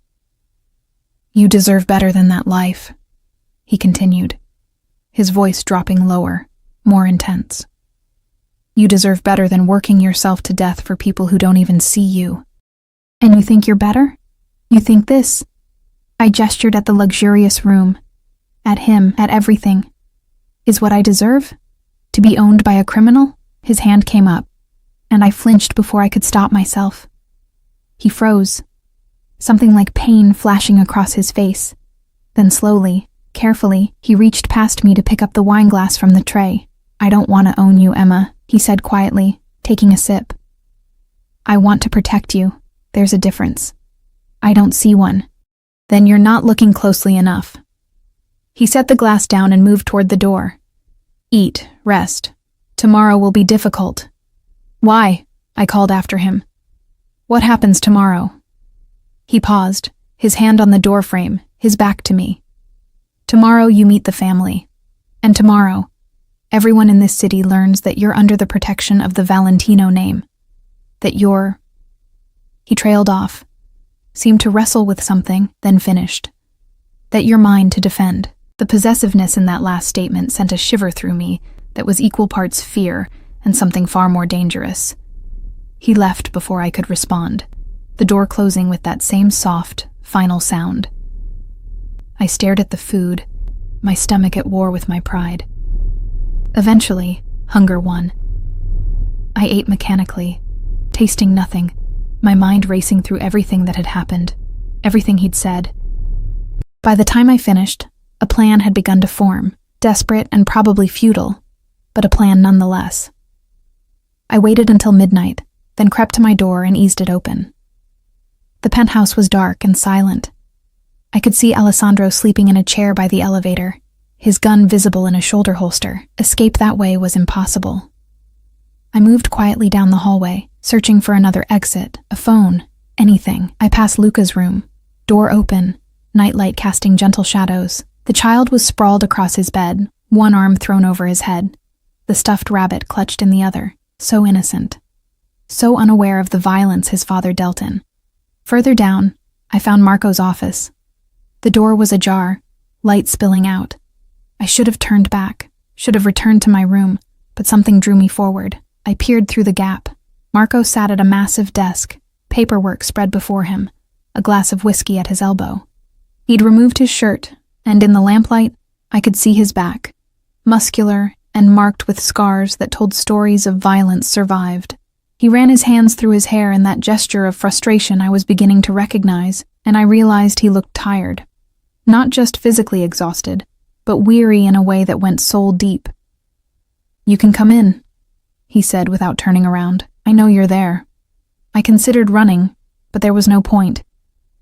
You deserve better than that life," he continued, his voice dropping lower, more intense. "You deserve better than working yourself to death for people who don't even see you." "And you think you're better? You think this?" I gestured at the luxurious room, at him, at everything. "Is what I deserve? To be owned by a criminal?" His hand came up, and I flinched before I could stop myself. He froze, something like pain flashing across his face. Then slowly, carefully, he reached past me to pick up the wine glass from the tray. "I don't want to own you, Emma," he said quietly, taking a sip. "I want to protect you. There's a difference." "I don't see one." "Then you're not looking closely enough." He set the glass down and moved toward the door. "Eat, rest. Tomorrow will be difficult." "Why?" I called after him. "What happens tomorrow?" He paused, his hand on the doorframe, his back to me. "Tomorrow you meet the family. And tomorrow, everyone in this city learns that you're under the protection of the Valentino name. That you're—" He trailed off, seemed to wrestle with something, then finished. "That you're mine to defend." The possessiveness in that last statement sent a shiver through me that was equal parts fear and something far more dangerous. He left before I could respond, the door closing with that same soft, final sound. I stared at the food, my stomach at war with my pride. Eventually, hunger won. I ate mechanically, tasting nothing, my mind racing through everything that had happened, everything he'd said. By the time I finished, a plan had begun to form, desperate and probably futile, but a plan nonetheless. I waited until midnight, then crept to my door and eased it open. The penthouse was dark and silent. I could see Alessandro sleeping in a chair by the elevator, his gun visible in a shoulder holster. Escape that way was impossible. I moved quietly down the hallway, searching for another exit, a phone, Anything. I passed Luca's room. Door open. Nightlight casting gentle shadows. The child was sprawled across his bed, one arm thrown over his head. The stuffed rabbit clutched in the other. So innocent. So unaware of the violence his father dealt in. Further down, I found Marco's office. The door was ajar, light spilling out. I should have turned back, should have returned to my room, but something drew me forward. I peered through the gap. Marco sat at a massive desk, paperwork spread before him, a glass of whiskey at his elbow. He'd removed his shirt, and in the lamplight, I could see his back, muscular and marked with scars that told stories of violence survived. He ran his hands through his hair in that gesture of frustration I was beginning to recognize, and I realized he looked tired. Not just physically exhausted, but weary in a way that went soul deep. "You can come in," he said without turning around. "I know you're there." I considered running, but there was no point.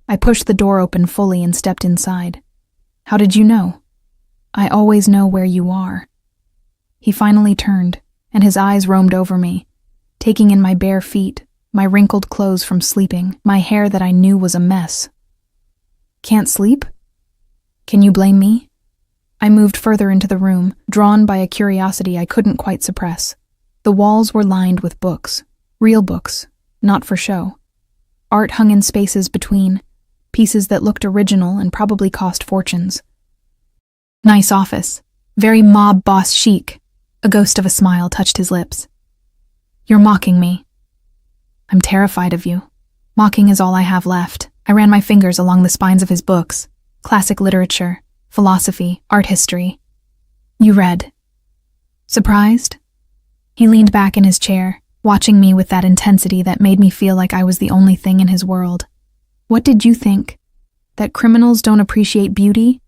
I pushed the door open fully and stepped inside. "How did you know?" "I always know where you are." He finally turned, and his eyes roamed over me, taking in my bare feet, my wrinkled clothes from sleeping, my hair that I knew was a mess. "Can't sleep? Can you blame me?" I moved further into the room, drawn by a curiosity I couldn't quite suppress. The walls were lined with books, real books, not for show. Art hung in spaces between, pieces that looked original and probably cost fortunes. "Nice office. Very mob boss chic." A ghost of a smile touched his lips. "You're mocking me." "I'm terrified of you. Mocking is all I have left." I ran my fingers along the spines of his books. Classic literature, philosophy, art history. "You read." "Surprised?" He leaned back in his chair, watching me with that intensity that made me feel like I was the only thing in his world. "What did you think? That criminals don't appreciate beauty?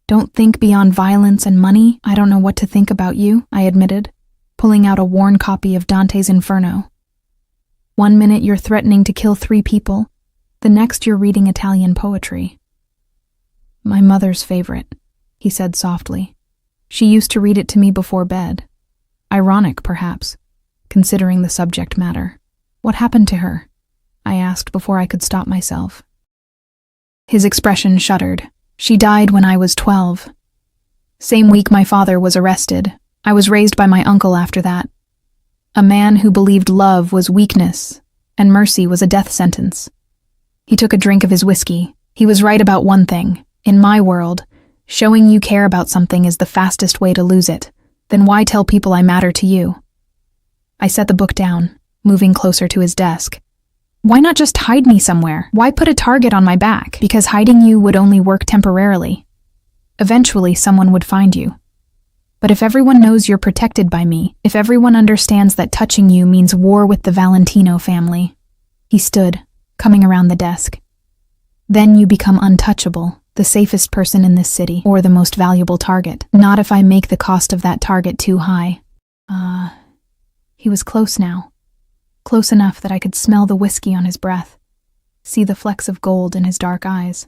Don't think beyond violence and money?" "I don't know what to think about you," I admitted, pulling out a worn copy of Dante's Inferno. "One minute you're threatening to kill 3 people, the next you're reading Italian poetry." "My mother's favorite," he said softly. "She used to read it to me before bed. Ironic, perhaps, considering the subject matter." "What happened to her?" I asked before I could stop myself. His expression shuddered. "She died when I was 12. Same week my father was arrested. I was raised by my uncle after that. A man who believed love was weakness and mercy was a death sentence." He took a drink of his whiskey. "He was right about one thing. In my world, showing you care about something is the fastest way to lose it. Then why tell people I matter to you?" I set the book down, moving closer to his desk. "Why not just hide me somewhere? Why put a target on my back? Because hiding you would only work temporarily. Eventually, someone would find you. But if everyone knows you're protected by me, if everyone understands that touching you means war with the Valentino family." He stood, coming around the desk. "Then you become untouchable, the safest person in this city, or the most valuable target. Not if I make the cost of that target too high." He was close now. Close enough that I could smell the whiskey on his breath, see the flecks of gold in his dark eyes.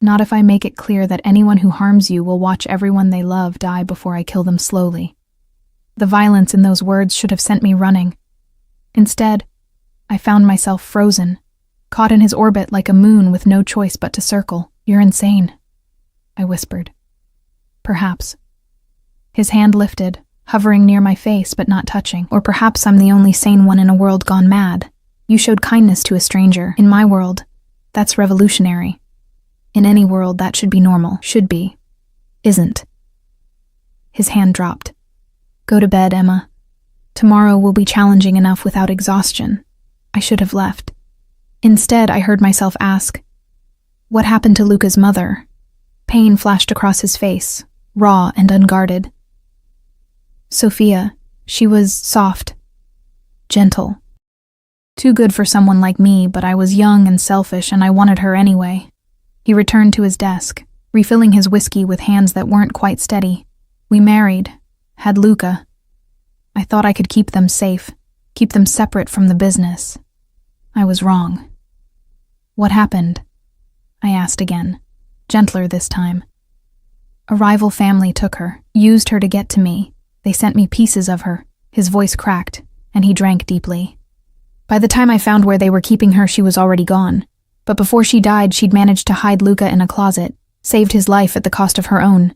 "Not if I make it clear that anyone who harms you will watch everyone they love die before I kill them slowly." The violence in those words should have sent me running. Instead, I found myself frozen, caught in his orbit like a moon with no choice but to circle. "You're insane," I whispered. "Perhaps." His hand lifted, hovering near my face but not touching. "Or perhaps I'm the only sane one in a world gone mad. You showed kindness to a stranger. In my world, that's revolutionary. In any world, that should be normal. Should be. Isn't." His hand dropped. "Go to bed, Emma. Tomorrow will be challenging enough without exhaustion." I should have left. Instead, I heard myself ask, "What happened to Luca's mother?" Pain flashed across his face, raw and unguarded. "Sophia, she was soft, gentle. Too good for someone like me, but I was young and selfish and I wanted her anyway." He returned to his desk, refilling his whiskey with hands that weren't quite steady. "We married, had Luca. I thought I could keep them safe, keep them separate from the business. I was wrong." "What happened?" I asked again, gentler this time. "A rival family took her, used her to get to me. They sent me pieces of her." His voice cracked, and he drank deeply. By the time I found where they were keeping her, she was already gone. But before she died, she'd managed to hide Luca in a closet, saved his life at the cost of her own.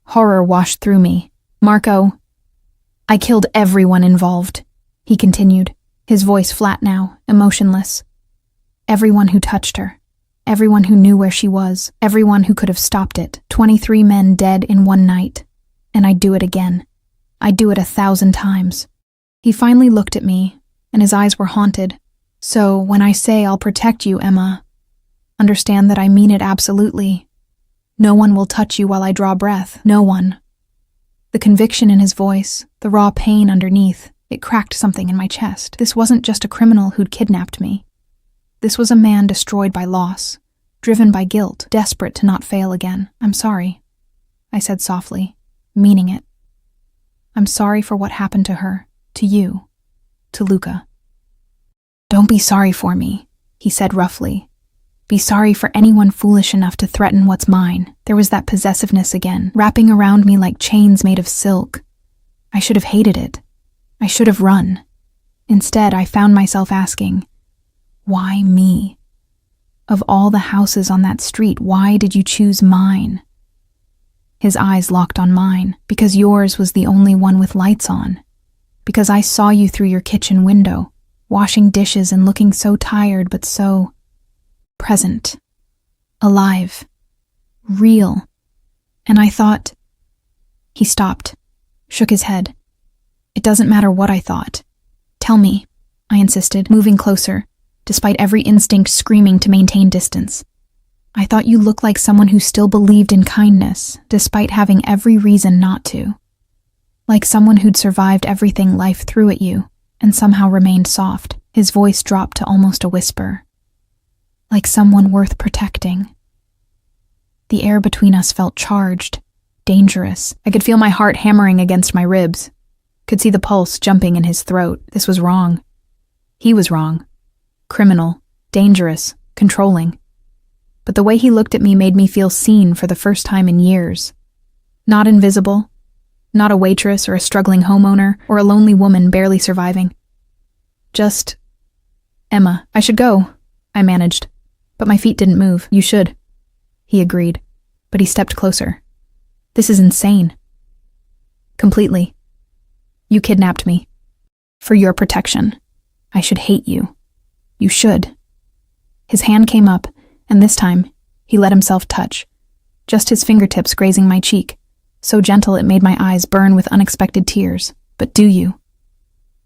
Horror washed through me. Marco, I killed everyone involved, he continued, his voice flat now, emotionless. Everyone who touched her. Everyone who knew where she was. Everyone who could have stopped it. 23 men dead in one night. And I'd do it again. I'd do it 1,000 times. He finally looked at me, and his eyes were haunted. So, when I say I'll protect you, Emma, understand that I mean it absolutely. No one will touch you while I draw breath. No one. The conviction in his voice, the raw pain underneath, it cracked something in my chest. This wasn't just a criminal who'd kidnapped me. This was a man destroyed by loss, driven by guilt, desperate to not fail again. I'm sorry, I said softly, meaning it. I'm sorry for what happened to her, to you, to Luca. Don't be sorry for me, he said roughly. Be sorry for anyone foolish enough to threaten what's mine. There was that possessiveness again, wrapping around me like chains made of silk. I should have hated it. I should have run. Instead, I found myself asking, why me? Of all the houses on that street, why did you choose mine? His eyes locked on mine, because yours was the only one with lights on. Because I saw you through your kitchen window, washing dishes and looking so tired but so present, alive, real. And I thought... He stopped, shook his head. It doesn't matter what I thought. Tell me, I insisted, moving closer, despite every instinct screaming to maintain distance. I thought you looked like someone who still believed in kindness, despite having every reason not to. Like someone who'd survived everything life threw at you, and somehow remained soft. His voice dropped to almost a whisper. Like someone worth protecting. The air between us felt charged, dangerous. I could feel my heart hammering against my ribs. Could see the pulse jumping in his throat. This was wrong. He was wrong. Criminal, dangerous, controlling. But the way he looked at me made me feel seen for the first time in years. Not invisible. Not a waitress or a struggling homeowner or a lonely woman barely surviving. Just... Emma, I should go, I managed. But my feet didn't move. You should. He agreed, but he stepped closer. This is insane. Completely. You kidnapped me. For your protection. I should hate you. You should. His hand came up, and this time, he let himself touch. Just his fingertips grazing my cheek. So gentle it made my eyes burn with unexpected tears. But do you?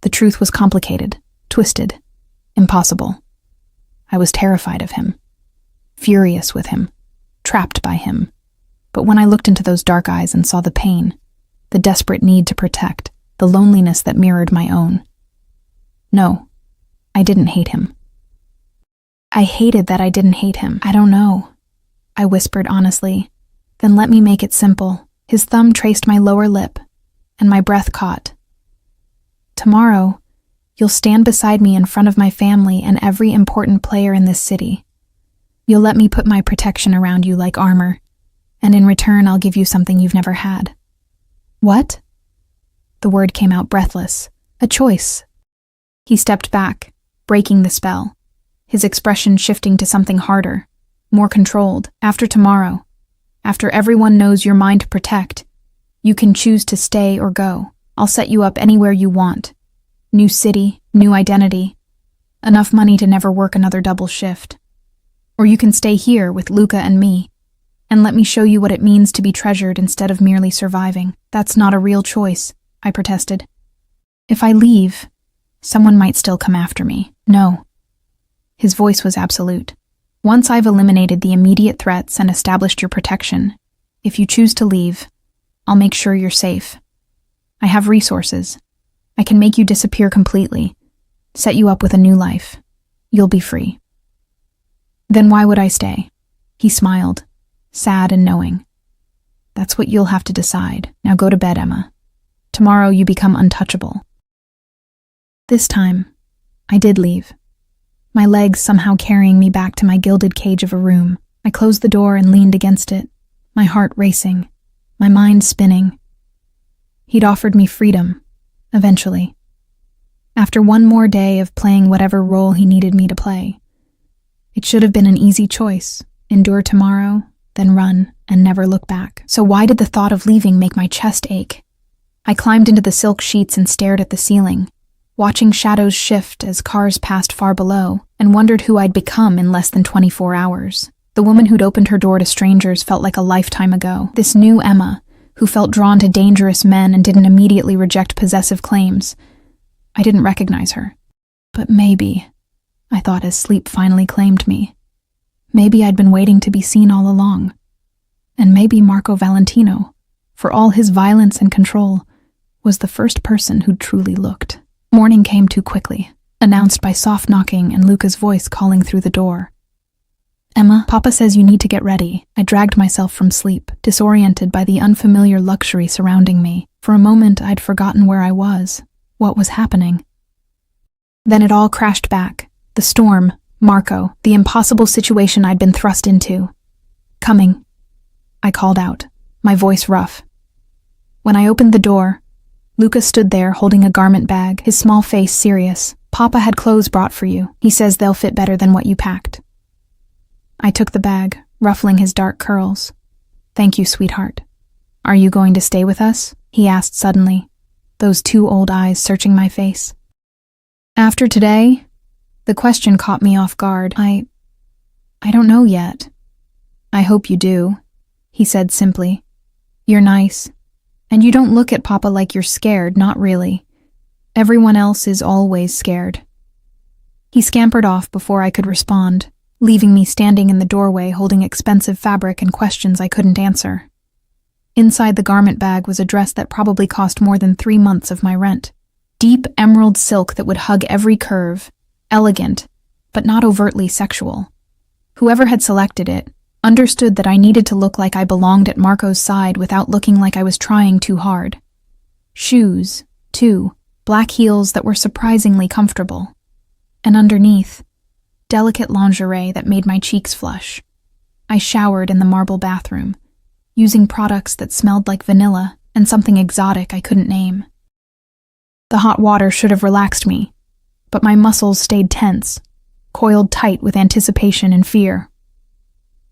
The truth was complicated, twisted, impossible. I was terrified of him. Furious with him. Trapped by him. But when I looked into those dark eyes and saw the pain, the desperate need to protect, the loneliness that mirrored my own. No, I didn't hate him. I hated that I didn't hate him. I don't know, I whispered honestly. Then let me make it simple. His thumb traced my lower lip, and my breath caught. Tomorrow, you'll stand beside me in front of my family and every important player in this city. You'll let me put my protection around you like armor, and in return I'll give you something you've never had. What? The word came out breathless. A choice. He stepped back, breaking the spell, his expression shifting to something harder, more controlled. After tomorrow, after everyone knows you're mine to protect, you can choose to stay or go. I'll set you up anywhere you want. New city, new identity, enough money to never work another double shift. Or you can stay here with Luca and me, and let me show you what it means to be treasured instead of merely surviving. That's not a real choice, I protested. If I leave, someone might still come after me. No. His voice was absolute. Once I've eliminated the immediate threats and established your protection, if you choose to leave, I'll make sure you're safe. I have resources. I can make you disappear completely, set you up with a new life. You'll be free. Then why would I stay? He smiled, sad and knowing. That's what you'll have to decide. Now go to bed, Emma. Tomorrow you become untouchable. This time, I did leave. My legs somehow carrying me back to my gilded cage of a room. I closed the door and leaned against it, my heart racing, my mind spinning. He'd offered me freedom, eventually. After one more day of playing whatever role he needed me to play. It should have been an easy choice. Endure tomorrow, then run and never look back. So why did the thought of leaving make my chest ache? I climbed into the silk sheets and stared at the ceiling, watching shadows shift as cars passed far below, and wondered who I'd become in less than 24 hours. The woman who'd opened her door to strangers felt like a lifetime ago. This new Emma, who felt drawn to dangerous men and didn't immediately reject possessive claims. I didn't recognize her. But maybe, I thought as sleep finally claimed me. Maybe I'd been waiting to be seen all along. And maybe Marco Valentino, for all his violence and control, was the first person who'd truly looked. Morning came too quickly, announced by soft knocking and Luca's voice calling through the door. Emma, Papa says you need to get ready. I dragged myself from sleep, disoriented by the unfamiliar luxury surrounding me. For a moment, I'd forgotten where I was, what was happening. Then it all crashed back. The storm, Marco, the impossible situation I'd been thrust into. Coming, I called out, my voice rough. When I opened the door, Luca stood there holding a garment bag, his small face serious. Papa had clothes brought for you. He says they'll fit better than what you packed. I took the bag, ruffling his dark curls. Thank you, sweetheart. Are you going to stay with us? He asked suddenly, those two old eyes searching my face. After today, the question caught me off guard. I don't know yet. I hope you do, he said simply. You're nice, and you don't look at Papa like you're scared, not really. Everyone else is always scared. He scampered off before I could respond, leaving me standing in the doorway holding expensive fabric and questions I couldn't answer. Inside the garment bag was a dress that probably cost more than 3 months of my rent. Deep emerald silk that would hug every curve, elegant, but not overtly sexual. Whoever had selected it understood that I needed to look like I belonged at Marco's side without looking like I was trying too hard. Shoes, too, black heels that were surprisingly comfortable. And underneath, delicate lingerie that made my cheeks flush. I showered in the marble bathroom, using products that smelled like vanilla and something exotic I couldn't name. The hot water should have relaxed me, but my muscles stayed tense, coiled tight with anticipation and fear.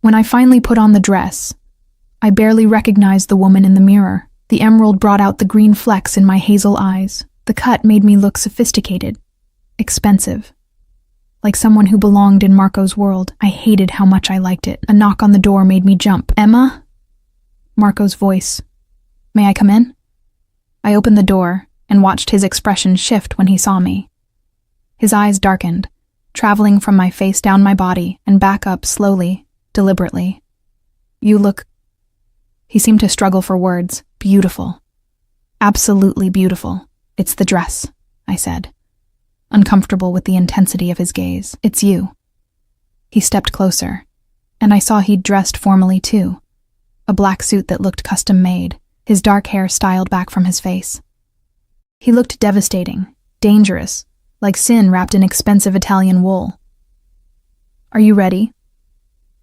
When I finally put on the dress, I barely recognized the woman in the mirror. The emerald brought out the green flecks in my hazel eyes. The cut made me look sophisticated, expensive. Like someone who belonged in Marco's world. I hated how much I liked it. A knock on the door made me jump. Emma? Marco's voice. May I come in? I opened the door and watched his expression shift when he saw me. His eyes darkened, traveling from my face down my body and back up slowly, deliberately. You look... He seemed to struggle for words. Beautiful. Absolutely beautiful. It's the dress, I said, uncomfortable with the intensity of his gaze. It's you. He stepped closer, and I saw he'd dressed formally too. A black suit that looked custom-made, his dark hair styled back from his face. He looked devastating, dangerous, like sin wrapped in expensive Italian wool. Are you ready?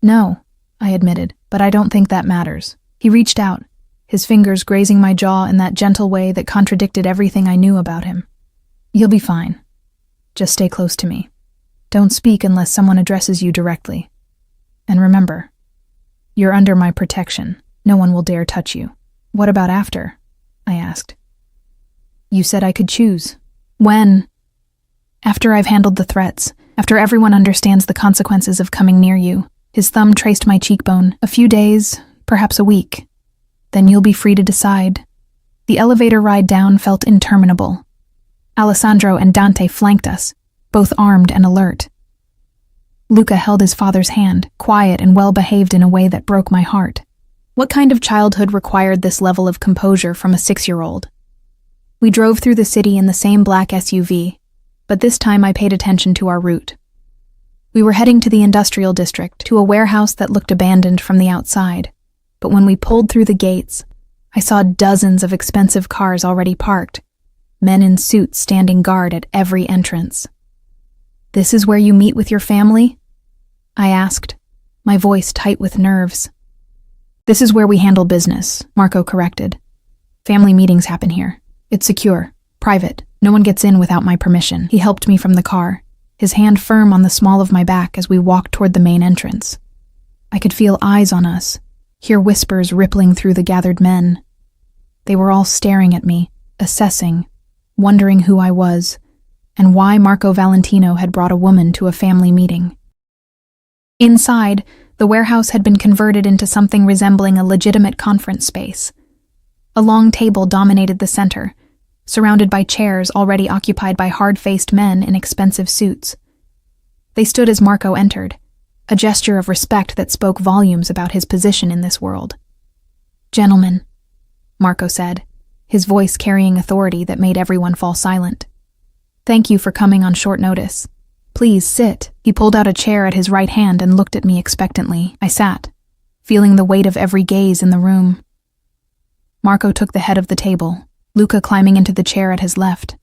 No, I admitted, but I don't think that matters. He reached out, his fingers grazing my jaw in that gentle way that contradicted everything I knew about him. You'll be fine. Just stay close to me. Don't speak unless someone addresses you directly. And remember, you're under my protection. No one will dare touch you. What about after? I asked. You said I could choose. When? After I've handled the threats, after everyone understands the consequences of coming near you. His thumb traced my cheekbone. A few days, perhaps a week. Then you'll be free to decide. The elevator ride down felt interminable. Alessandro and Dante flanked us, both armed and alert. Luca held his father's hand, quiet and well-behaved in a way that broke my heart. What kind of childhood required this level of composure from a 6-year-old? We drove through the city in the same black SUV, but this time I paid attention to our route. We were heading to the industrial district, to a warehouse that looked abandoned from the outside. But when we pulled through the gates, I saw dozens of expensive cars already parked, men in suits standing guard at every entrance. This is where you meet with your family? I asked, my voice tight with nerves. This is where we handle business, Marco corrected. Family meetings happen here. It's secure, private, No one gets in without my permission. He helped me from the car, his hand firm on the small of my back as we walked toward the main entrance. I could feel eyes on us, hear whispers rippling through the gathered men. They were all staring at me, assessing, wondering who I was, and why Marco Valentino had brought a woman to a family meeting. Inside, the warehouse had been converted into something resembling a legitimate conference space. A long table dominated the center, surrounded by chairs already occupied by hard-faced men in expensive suits. They stood as Marco entered, a gesture of respect that spoke volumes about his position in this world. "Gentlemen," Marco said, his voice carrying authority that made everyone fall silent. "Thank you for coming on short notice. Please sit." He pulled out a chair at his right hand and looked at me expectantly. I sat, feeling the weight of every gaze in the room. Marco took the head of the table, Luca climbing into the chair at his left.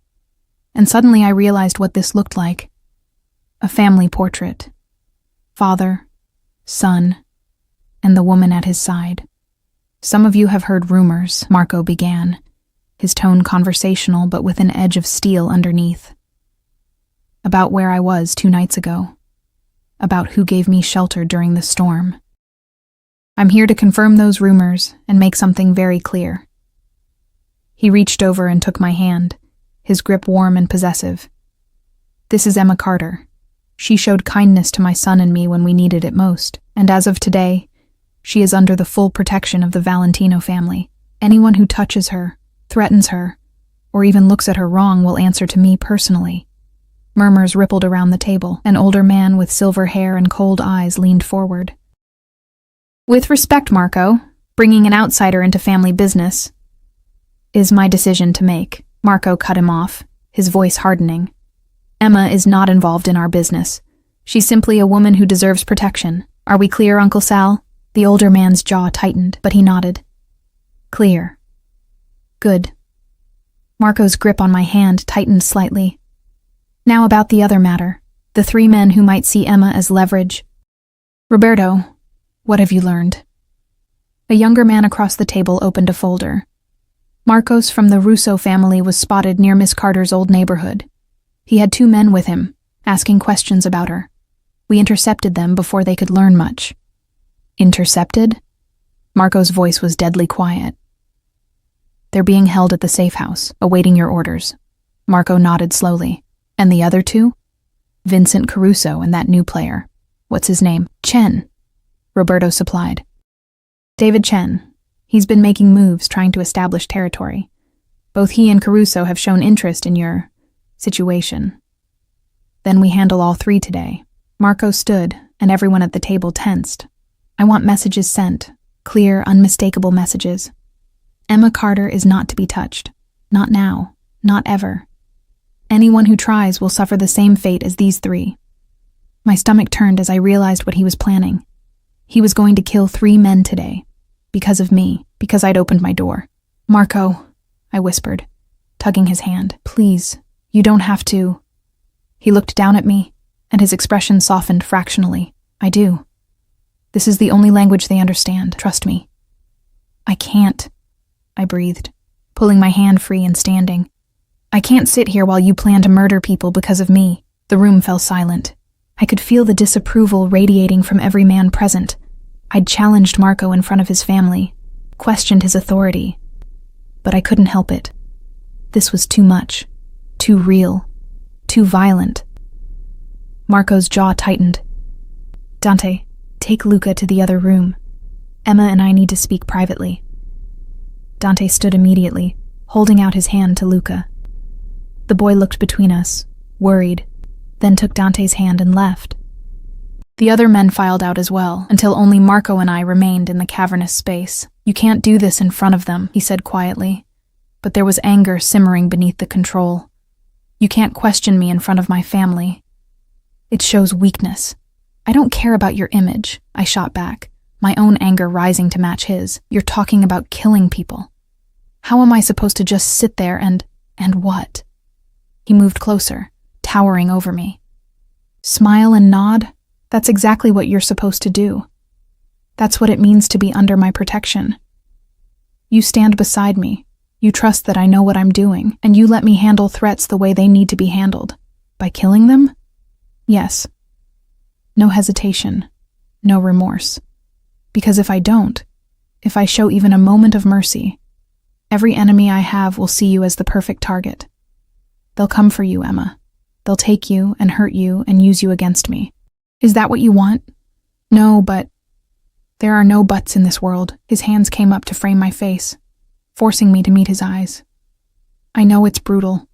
And suddenly I realized what this looked like. A family portrait. Father, son, and the woman at his side. "Some of you have heard rumors," Marco began, his tone conversational but with an edge of steel underneath. "About where I was 2 nights ago. About who gave me shelter during the storm. I'm here to confirm those rumors and make something very clear." He reached over and took my hand, his grip warm and possessive. "This is Emma Carter. She showed kindness to my son and me when we needed it most, and as of today, she is under the full protection of the Valentino family. Anyone who touches her, threatens her, or even looks at her wrong will answer to me personally." Murmurs rippled around the table. An older man with silver hair and cold eyes leaned forward. "With respect, Marco, bringing an outsider into family business is my decision to make." Marco cut him off, his voice hardening. "Emma is not involved in our business. She's simply a woman who deserves protection. Are we clear, Uncle Sal?" The older man's jaw tightened, but he nodded. "Clear. Good." Marco's grip on my hand tightened slightly. "Now about the other matter, the 3 men who might see Emma as leverage. Roberto, what have you learned?" A younger man across the table opened a folder. "Marcos from the Russo family was spotted near Miss Carter's old neighborhood. He had 2 men with him, asking questions about her. We intercepted them before they could learn much." "Intercepted?" Marco's voice was deadly quiet. "They're being held at the safe house, awaiting your orders." Marco nodded slowly. "And the other 2? Vincent Caruso and that new player. What's his name?" "Chen," Roberto supplied. "David Chen. He's been making moves, trying to establish territory. Both he and Caruso have shown interest in your situation. Then we handle all 3 today." Marco stood, and everyone at the table tensed. "I want messages sent, clear, unmistakable messages. Emma Carter is not to be touched. Not now. Not ever. Anyone who tries will suffer the same fate as these 3. My stomach turned as I realized what he was planning. He was going to kill 3 men today. Because of me. Because I'd opened my door. "Marco," I whispered, tugging his hand. "Please, you don't have to." He looked down at me, and his expression softened fractionally. "I do. This is the only language they understand. Trust me." "I can't," I breathed, pulling my hand free and standing. "I can't sit here while you plan to murder people because of me." The room fell silent. I could feel the disapproval radiating from every man present. I'd challenged Marco in front of his family, questioned his authority, but I couldn't help it. This was too much, too real, too violent. Marco's jaw tightened. "Dante, take Luca to the other room. Emma and I need to speak privately." Dante stood immediately, holding out his hand to Luca. The boy looked between us, worried, then took Dante's hand and left. The other men filed out as well, until only Marco and I remained in the cavernous space. "You can't do this in front of them," he said quietly, but there was anger simmering beneath the control. "You can't question me in front of my family. It shows weakness." "I don't care about your image," I shot back, my own anger rising to match his. "You're talking about killing people. How am I supposed to just sit there and what?" He moved closer, towering over me. "Smile and nod? That's exactly what you're supposed to do. That's what it means to be under my protection. You stand beside me, You trust that I know what I'm doing, and you let me handle threats the way they need to be handled. By killing them? Yes. No hesitation. No remorse. Because if I don't, if I show even a moment of mercy, every enemy I have will see you as the perfect target. They'll come for you, Emma. They'll take you and hurt you and use you against me. Is that what you want? No, but... There are no buts in this world. His hands came up to frame my face, forcing me to meet his eyes. I know it's brutal.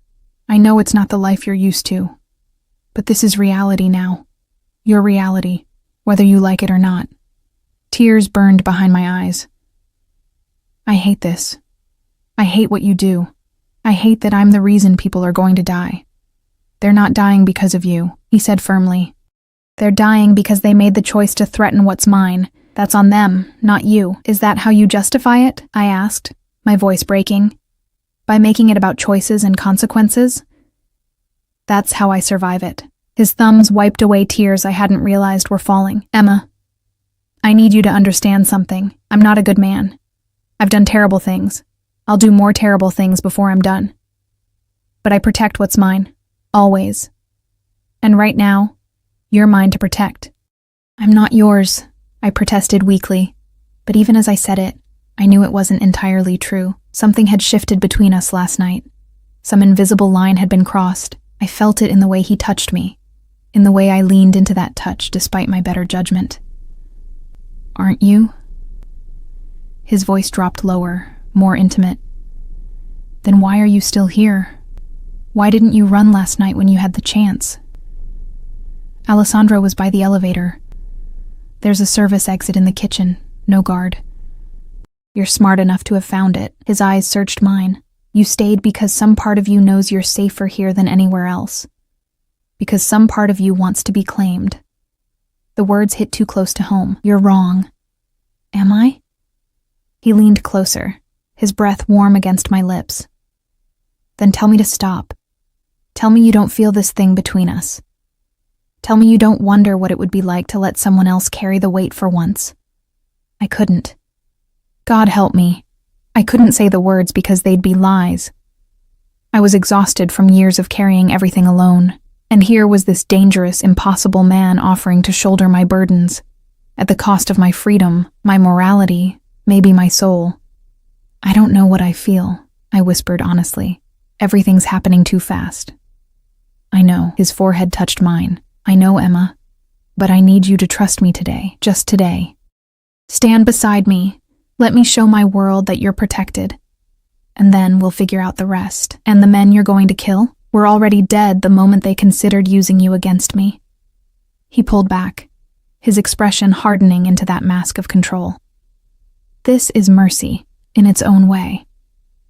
I know it's not the life you're used to. But this is reality now. Your reality, whether you like it or not. Tears burned behind my eyes. I hate this. I hate what you do. I hate that I'm the reason people are going to die. They're not dying because of you, he said firmly. They're dying because they made the choice to threaten what's mine. That's on them, not you. Is that how you justify it? I asked, my voice breaking. By making it about choices and consequences? That's how I survive it. His thumbs wiped away tears I hadn't realized were falling. Emma, I need you to understand something. I'm not a good man. I've done terrible things. I'll do more terrible things before I'm done. But I protect what's mine. Always. And right now, you're mine to protect. I'm not yours, I protested weakly. But even as I said it, I knew it wasn't entirely true. Something had shifted between us last night. Some invisible line had been crossed. I felt it in the way he touched me, in the way I leaned into that touch despite my better judgment. Aren't you? His voice dropped lower, more intimate. Then why are you still here? Why didn't you run last night when you had the chance? Alessandro was by the elevator. There's a service exit in the kitchen, no guard. You're smart enough to have found it. His eyes searched mine. You stayed because some part of you knows you're safer here than anywhere else. Because some part of you wants to be claimed. The words hit too close to home. You're wrong. Am I? He leaned closer, his breath warm against my lips. Then tell me to stop. Tell me you don't feel this thing between us. Tell me you don't wonder what it would be like to let someone else carry the weight for once. I couldn't. God help me. I couldn't say the words because they'd be lies. I was exhausted from years of carrying everything alone, and here was this dangerous, impossible man offering to shoulder my burdens, at the cost of my freedom, my morality, maybe my soul. I don't know what I feel, I whispered honestly. Everything's happening too fast. I know, his forehead touched mine. I know, Emma, but I need you to trust me today, just today. Stand beside me. Let me show my world that you're protected. And then we'll figure out the rest. And the men you're going to kill were already dead the moment they considered using you against me. He pulled back, his expression hardening into that mask of control. This is mercy, in its own way.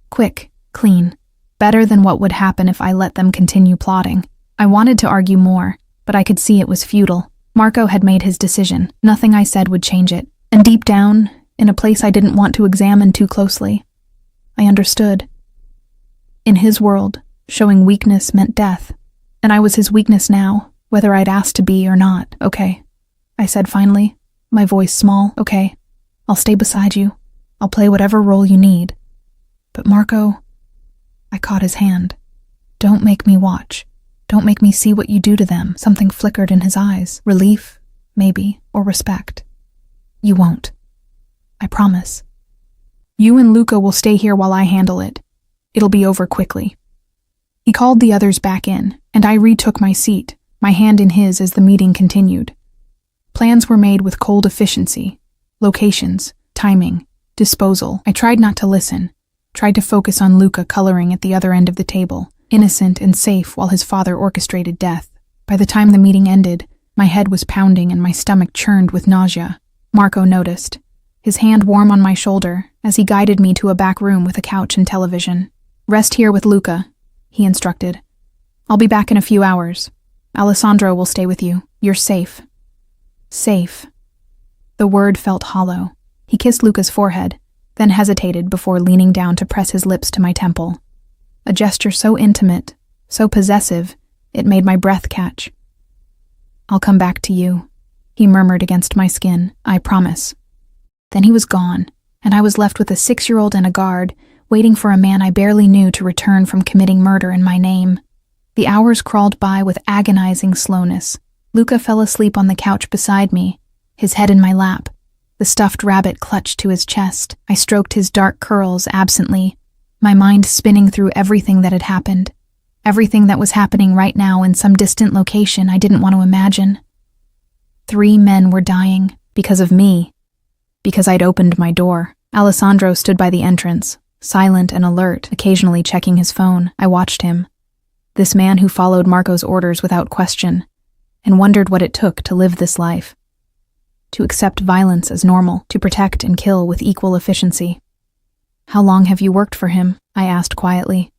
Quick, clean, better than what would happen if I let them continue plotting. I wanted to argue more, but I could see it was futile. Marco had made his decision. Nothing I said would change it. And deep down, in a place I didn't want to examine too closely, I understood. In his world, showing weakness meant death, and I was his weakness now, whether I'd asked to be or not. Okay, I said finally, my voice small. Okay, I'll stay beside you. I'll play whatever role you need. But Marco, I caught his hand. Don't make me watch. Don't make me see what you do to them. Something flickered in his eyes. Relief, maybe, or respect. You won't. I promise. You and Luca will stay here while I handle it. It'll be over quickly. He called the others back in, and I retook my seat, my hand in his as the meeting continued. Plans were made with cold efficiency. Locations, timing, disposal. I tried not to listen, tried to focus on Luca coloring at the other end of the table, innocent and safe while his father orchestrated death. By the time the meeting ended, my head was pounding and my stomach churned with nausea. Marco noticed, his hand warm on my shoulder as he guided me to a back room with a couch and television. Rest here with Luca, he instructed. I'll be back in a few hours. Alessandro will stay with you. You're safe. Safe. The word felt hollow. He kissed Luca's forehead, then hesitated before leaning down to press his lips to my temple. A gesture so intimate, so possessive, it made my breath catch. I'll come back to you, he murmured against my skin. I promise. Then he was gone, and I was left with a 6-year-old and a guard, waiting for a man I barely knew to return from committing murder in my name. The hours crawled by with agonizing slowness. Luca fell asleep on the couch beside me, his head in my lap, the stuffed rabbit clutched to his chest. I stroked his dark curls absently, my mind spinning through everything that had happened, everything that was happening right now in some distant location I didn't want to imagine. 3 men were dying, because of me, because I'd opened my door. Alessandro stood by the entrance, silent and alert, occasionally checking his phone. I watched him, this man who followed Marco's orders without question, and wondered what it took to live this life. To accept violence as normal, to protect and kill with equal efficiency. "How long have you worked for him?" I asked quietly,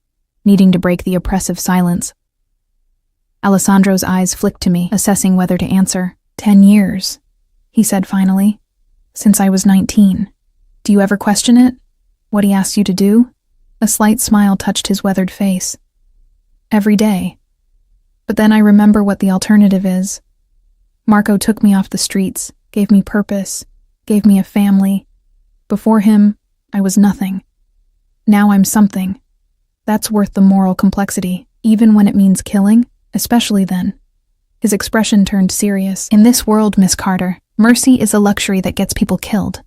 needing to break the oppressive silence. Alessandro's eyes flicked to me, assessing whether to answer. 10 years, he said finally. "Since I was 19. Do you ever question it? What he asks you to do?" A slight smile touched his weathered face. "Every day. But then I remember what the alternative is. Marco took me off the streets, gave me purpose, gave me a family. Before him, I was nothing. Now I'm something. That's worth the moral complexity, even when it means killing, especially then." His expression turned serious. "In this world, Miss Carter, mercy is a luxury that gets people killed.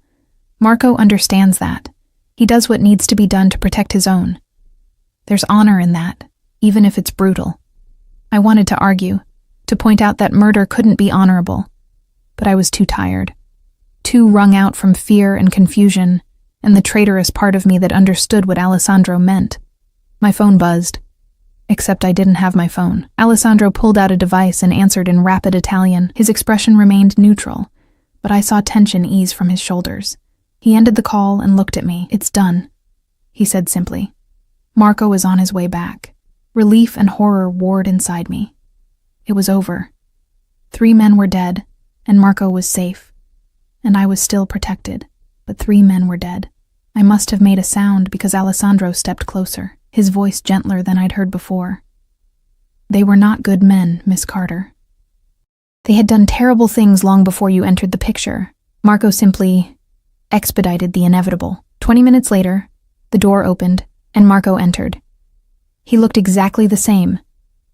Marco understands that. He does what needs to be done to protect his own. There's honor in that, even if it's brutal." I wanted to argue, to point out that murder couldn't be honorable, but I was too tired, too wrung out from fear and confusion, and the traitorous part of me that understood what Alessandro meant. My phone buzzed. Except I didn't have my phone. Alessandro pulled out a device and answered in rapid Italian. His expression remained neutral, but I saw tension ease from his shoulders. He ended the call and looked at me. "It's done," he said simply. Marco is on his way back. Relief and horror warred inside me. It was over. 3 men were dead, and Marco was safe. And I was still protected, but 3 men were dead. I must have made a sound because Alessandro stepped closer, his voice gentler than I'd heard before. "They were not good men, Miss Carter. They had done terrible things long before you entered the picture." Marco simply expedited the inevitable. 20 minutes later, the door opened, and Marco entered. He looked exactly the same,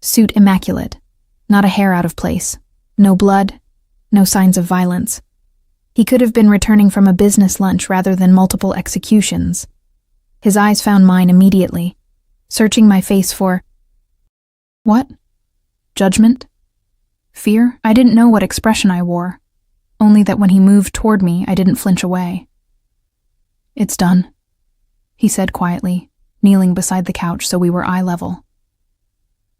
suit immaculate, not a hair out of place, no blood, no signs of violence. He could have been returning from a business lunch rather than multiple executions. His eyes found mine immediately, searching my face for... what? Judgment? Fear? I didn't know what expression I wore, only that when he moved toward me, I didn't flinch away. "It's done," he said quietly, kneeling beside the couch so we were eye level.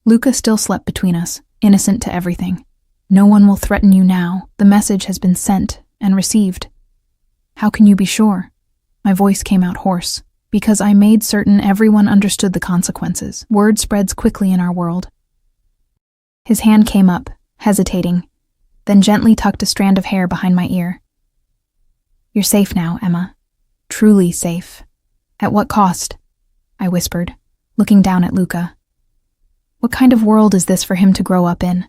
Luca still slept between us, innocent to everything. "No one will threaten you now. The message has been sent and received." "How can you be sure?" My voice came out hoarse. "Because I made certain everyone understood the consequences. Word spreads quickly in our world." His hand came up, hesitating, then gently tucked a strand of hair behind my ear. "You're safe now, Emma. Truly safe." "At what cost?" I whispered, looking down at Luca. What kind of world is this for him to grow up in?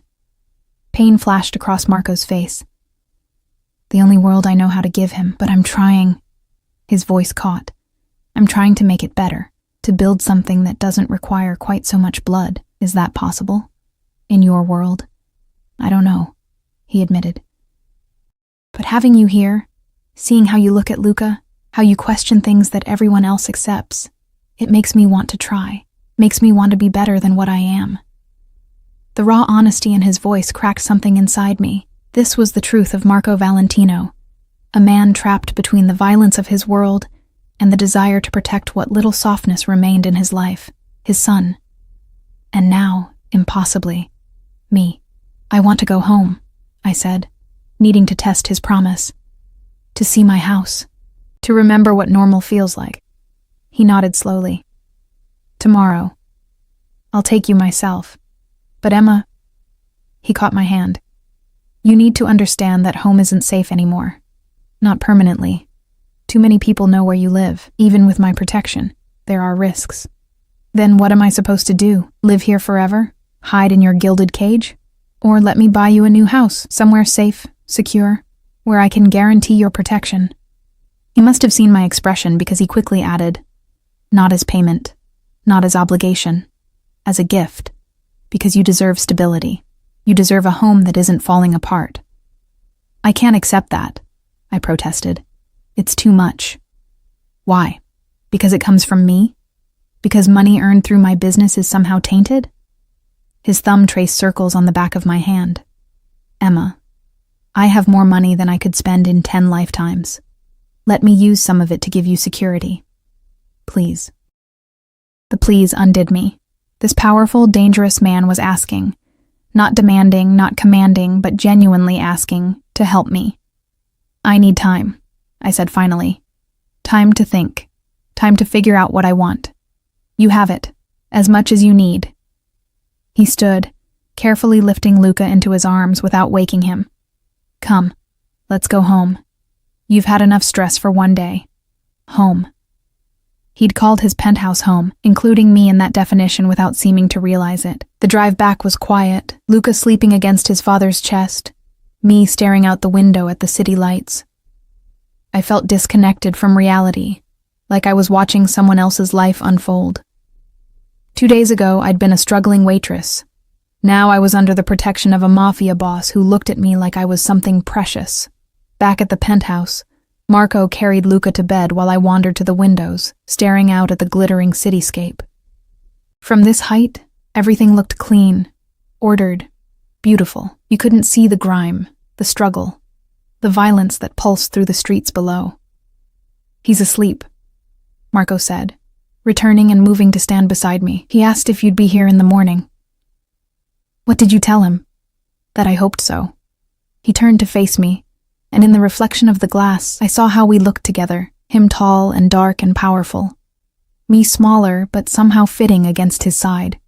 Pain flashed across Marco's face. "The only world I know how to give him, but I'm trying." His voice caught. "I'm trying to make it better, to build something that doesn't require quite so much blood. Is that possible? In your world?" "I don't know," he admitted. "But having you here, seeing how you look at Luca, how you question things that everyone else accepts, it makes me want to try, makes me want to be better than what I am." The raw honesty in his voice cracked something inside me. This was the truth of Marco Valentino, a man trapped between the violence of his world and the desire to protect what little softness remained in his life, his son. And now, impossibly, me. "I want to go home," I said, needing to test his promise. "To see my house, to remember what normal feels like." He nodded slowly. "Tomorrow. I'll take you myself. But Emma..." He caught my hand. "You need to understand that home isn't safe anymore. Not permanently. Too many people know where you live. Even with my protection, there are risks. Then what am I supposed to do? Live here forever? Hide in your gilded cage? Or let me buy you a new house, somewhere safe, secure, where I can guarantee your protection?" He must have seen my expression because he quickly added, Not as payment, not as obligation, as a gift, because you deserve stability. You deserve a home that isn't falling apart. I can't accept that, I protested. It's too much. Why? Because it comes from me? Because money earned through my business is somehow tainted? His thumb traced circles on the back of my hand. Emma, I have more money than I could spend in 10 lifetimes. Let me use some of it to give you security. Please. The please undid me. This powerful, dangerous man was asking, not demanding, not commanding, but genuinely asking to help me. I need time, I said finally. Time to think. Time to figure out what I want. You have it, as much as you need. He stood, carefully lifting Luca into his arms without waking him. Come, let's go home. You've had enough stress for one day. Home. He'd called his penthouse home, including me in that definition without seeming to realize it. The drive back was quiet, Luca sleeping against his father's chest, me staring out the window at the city lights. I felt disconnected from reality, like I was watching someone else's life unfold. 2 days ago, I'd been a struggling waitress. Now I was under the protection of a mafia boss who looked at me like I was something precious. Back at the penthouse, Marco carried Luca to bed while I wandered to the windows, staring out at the glittering cityscape. From this height, everything looked clean, ordered, beautiful. You couldn't see the grime, the struggle, the violence that pulsed through the streets below. He's asleep, Marco said, returning and moving to stand beside me. He asked if you'd be here in the morning. What did you tell him? That I hoped so. He turned to face me, and in the reflection of the glass, I saw how we looked together, him tall and dark and powerful. Me smaller, but somehow fitting against his side.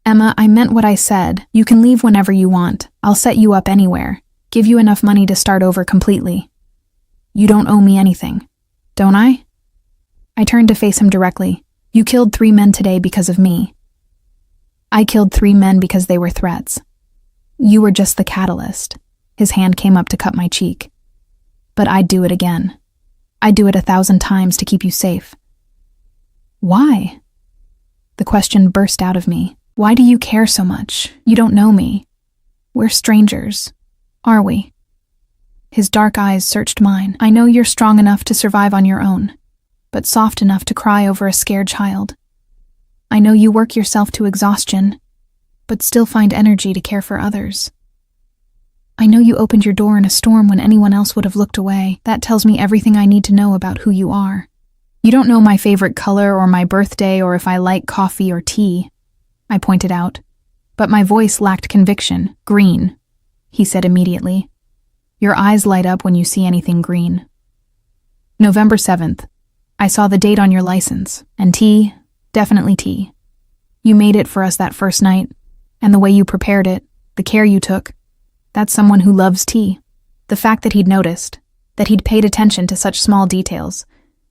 Emma, I meant what I said. You can leave whenever you want. I'll set you up anywhere. Give you enough money to start over completely. You don't owe me anything, don't I? I turned to face him directly. You killed 3 men today because of me. I killed 3 men because they were threats. You were just the catalyst. His hand came up to cut my cheek. But I'd do it again. I'd do it 1,000 times to keep you safe. Why? The question burst out of me. Why do you care so much? You don't know me. We're strangers, are we? His dark eyes searched mine. I know you're strong enough to survive on your own, but soft enough to cry over a scared child. I know you work yourself to exhaustion, but still find energy to care for others. I know you opened your door in a storm when anyone else would have looked away. That tells me everything I need to know about who you are. You don't know my favorite color or my birthday or if I like coffee or tea, I pointed out. But my voice lacked conviction. Green, he said immediately. Your eyes light up when you see anything green. November 7th. I saw the date on your license. And tea, definitely tea. You made it for us that first night, and the way you prepared it, the care you took. That's someone who loves tea. The fact that he'd noticed, that he'd paid attention to such small details,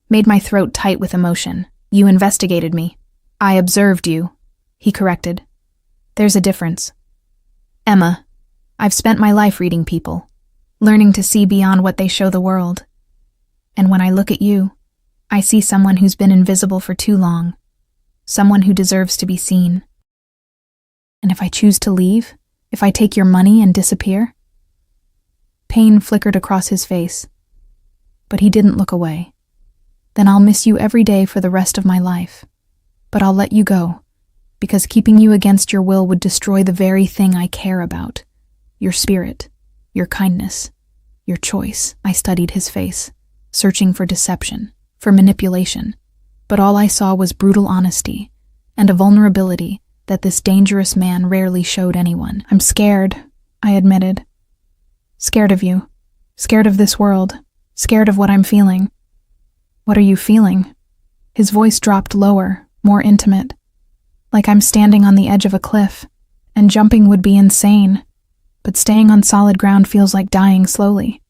made my throat tight with emotion. You investigated me. I observed you, he corrected. There's a difference. Emma, I've spent my life reading people, learning to see beyond what they show the world. And when I look at you, I see someone who's been invisible for too long, someone who deserves to be seen. And if I choose to leave, if I take your money and disappear? Pain flickered across his face, but he didn't look away. Then I'll miss you every day for the rest of my life. But I'll let you go, because keeping you against your will would destroy the very thing I care about. Your spirit, your kindness, your choice. I studied his face, searching for deception, for manipulation. But all I saw was brutal honesty and a vulnerability that this dangerous man rarely showed anyone. I'm scared, I admitted. Scared of you. Scared of this world. Scared of what I'm feeling. What are you feeling? His voice dropped lower, more intimate. Like I'm standing on the edge of a cliff, and jumping would be insane. But staying on solid ground feels like dying slowly.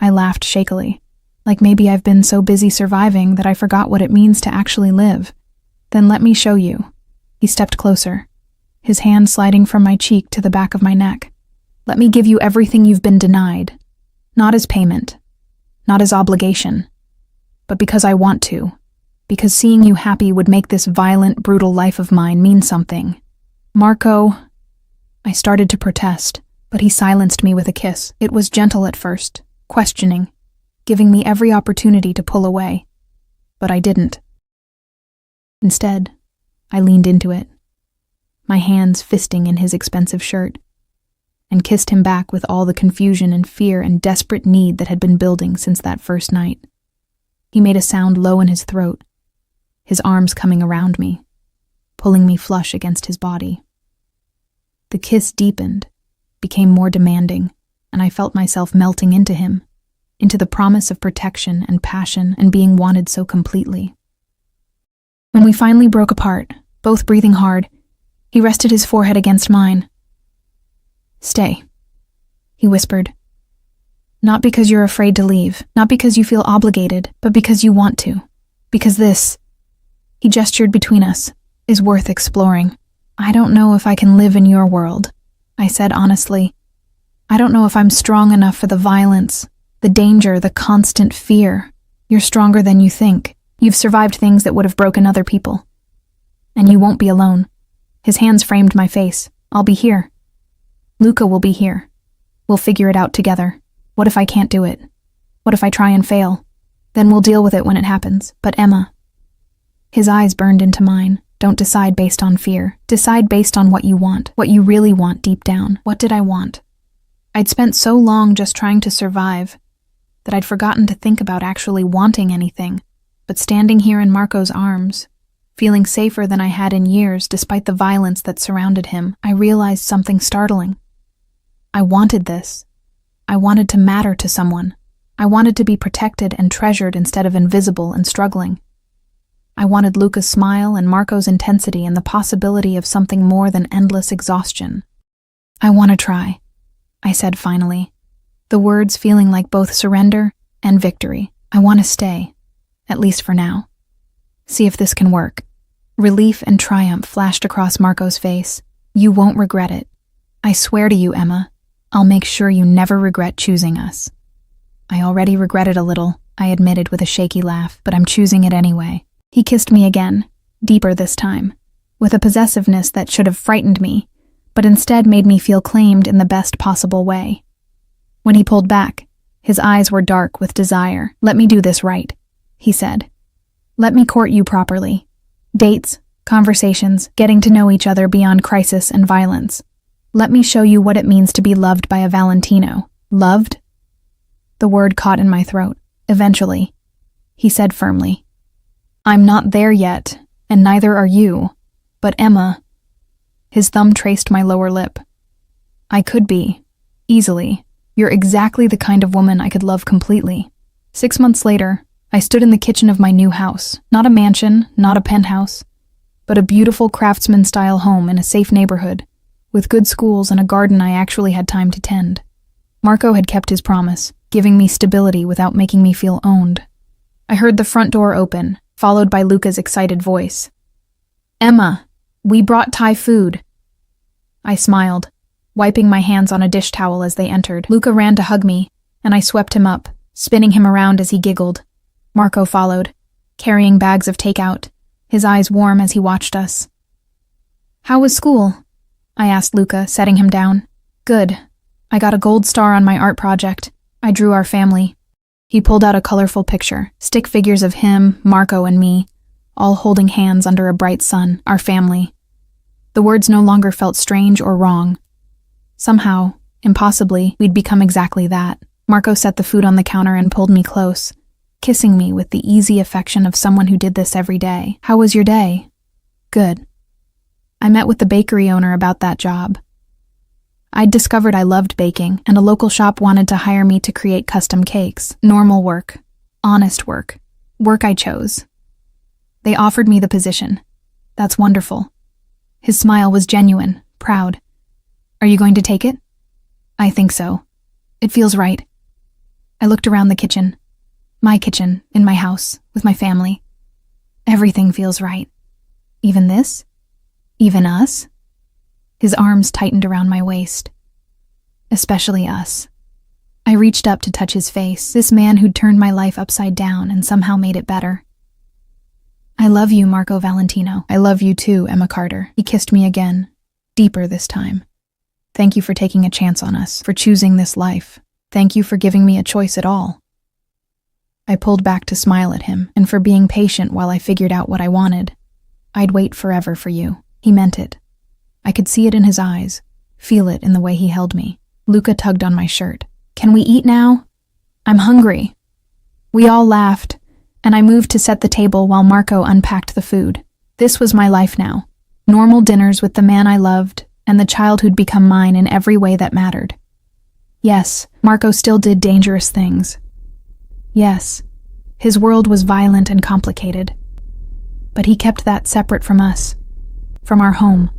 I laughed shakily. Like maybe I've been so busy surviving that I forgot what it means to actually live. Then let me show you. He stepped closer, his hand sliding from my cheek to the back of my neck. Let me give you everything you've been denied. Not as payment, not as obligation, but because I want to. because seeing you happy would make this violent, brutal life of mine mean something. Marco, I started to protest, but he silenced me with a kiss. It was gentle at first, questioning, giving me every opportunity to pull away. But I didn't. Instead, I leaned into it, my hands fisting in his expensive shirt, and kissed him back with all the confusion and fear and desperate need that had been building since that first night. He made a sound low in his throat, his arms coming around me, pulling me flush against his body. The kiss deepened, became more demanding, and I felt myself melting into him, into the promise of protection and passion and being wanted so completely. When we finally broke apart, both breathing hard, he rested his forehead against mine. "Stay," he whispered. "Not because you're afraid to leave, not because you feel obligated, but because you want to. Because this," he gestured between us, "is worth exploring. I don't know if I can live in your world," I said honestly. "I don't know if I'm strong enough for the violence, the danger, the constant fear. You're stronger than you think. You've survived things that would have broken other people. And you won't be alone." His hands framed my face. "I'll be here. Luca will be here. We'll figure it out together. What if I can't do it? What if I try and fail? Then we'll deal with it when it happens. But Emma..." His eyes burned into mine. "Don't decide based on fear. Decide based on what you want, what you really want deep down." What did I want? I'd spent so long just trying to survive that I'd forgotten to think about actually wanting anything. But standing here in Marco's arms, feeling safer than I had in years despite the violence that surrounded him, I realized something startling. I wanted this. I wanted to matter to someone. I wanted to be protected and treasured instead of invisible and struggling. I wanted Luca's smile and Marco's intensity and the possibility of something more than endless exhaustion. "I want to try," I said finally, the words feeling like both surrender and victory. "I want to stay, at least for now. See if this can work." Relief and triumph flashed across Marco's face. "You won't regret it. I swear to you, Emma, I'll make sure you never regret choosing us." "I already regret it a little," I admitted with a shaky laugh, "but I'm choosing it anyway." He kissed me again, deeper this time, with a possessiveness that should have frightened me, but instead made me feel claimed in the best possible way. When he pulled back, his eyes were dark with desire. "Let me do this right," he said. "Let me court you properly. Dates, conversations, getting to know each other beyond crisis and violence. Let me show you what it means to be loved by a Valentino." "Loved?" The word caught in my throat. "Eventually," he said firmly. "I'm not there yet, and neither are you. But Emma..." His thumb traced my lower lip. "I could be. Easily. You're exactly the kind of woman I could love completely." 6 months later, I stood in the kitchen of my new house. Not a mansion, not a penthouse, but a beautiful craftsman-style home in a safe neighborhood, with good schools and a garden I actually had time to tend. Marco had kept his promise, giving me stability without making me feel owned. I heard the front door open, followed by Luca's excited voice. "Emma, we brought Thai food." I smiled, wiping my hands on a dish towel as they entered. Luca ran to hug me, and I swept him up, spinning him around as he giggled. Marco followed, carrying bags of takeout, his eyes warm as he watched us. "How was school?" I asked Luca, setting him down. "Good. I got a gold star on my art project. I drew our family." He pulled out a colorful picture, stick figures of him, Marco, and me, all holding hands under a bright sun, our family. The words no longer felt strange or wrong. Somehow, impossibly, we'd become exactly that. Marco set the food on the counter and pulled me close, kissing me with the easy affection of someone who did this every day. "How was your day?" "Good. I met with the bakery owner about that job. I'd discovered I loved baking, and a local shop wanted to hire me to create custom cakes. Normal work. Honest work. Work I chose. They offered me the position. That's wonderful." His smile was genuine, proud. "Are you going to take it?" "I think so. It feels right." I looked around the kitchen. My kitchen, in my house, with my family. Everything feels right. Even this? Even us? His arms tightened around my waist. Especially us. I reached up to touch his face, this man who'd turned my life upside down and somehow made it better. I love you, Marco Valentino. I love you too, Emma Carter. He kissed me again, deeper this time. Thank you for taking a chance on us, for choosing this life. Thank you for giving me a choice at all. I pulled back to smile at him, and for being patient while I figured out what I wanted. I'd wait forever for you. He meant it. I could see it in his eyes, feel it in the way he held me. Luca tugged on my shirt. Can we eat now? I'm hungry. We all laughed, and I moved to set the table while Marco unpacked the food. This was my life now. Normal dinners with the man I loved, and the child who'd become mine in every way that mattered. Yes, Marco still did dangerous things. Yes, his world was violent and complicated. But he kept that separate from us, from our home,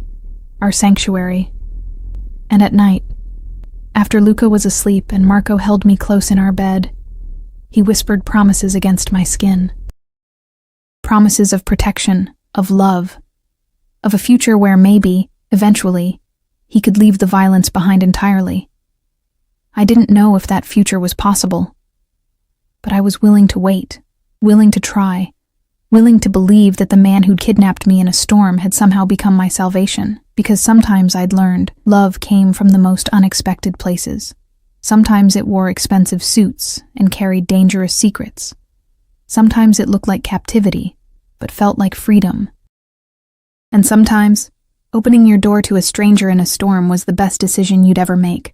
our sanctuary. And at night, after Luca was asleep and Marco held me close in our bed, he whispered promises against my skin. Promises of protection, of love, of a future where maybe, eventually, he could leave the violence behind entirely. I didn't know if that future was possible, but I was willing to wait, willing to try, willing to believe that the man who'd kidnapped me in a storm had somehow become my salvation, because sometimes I'd learned love came from the most unexpected places. Sometimes it wore expensive suits and carried dangerous secrets. Sometimes it looked like captivity, but felt like freedom. And sometimes, opening your door to a stranger in a storm was the best decision you'd ever make.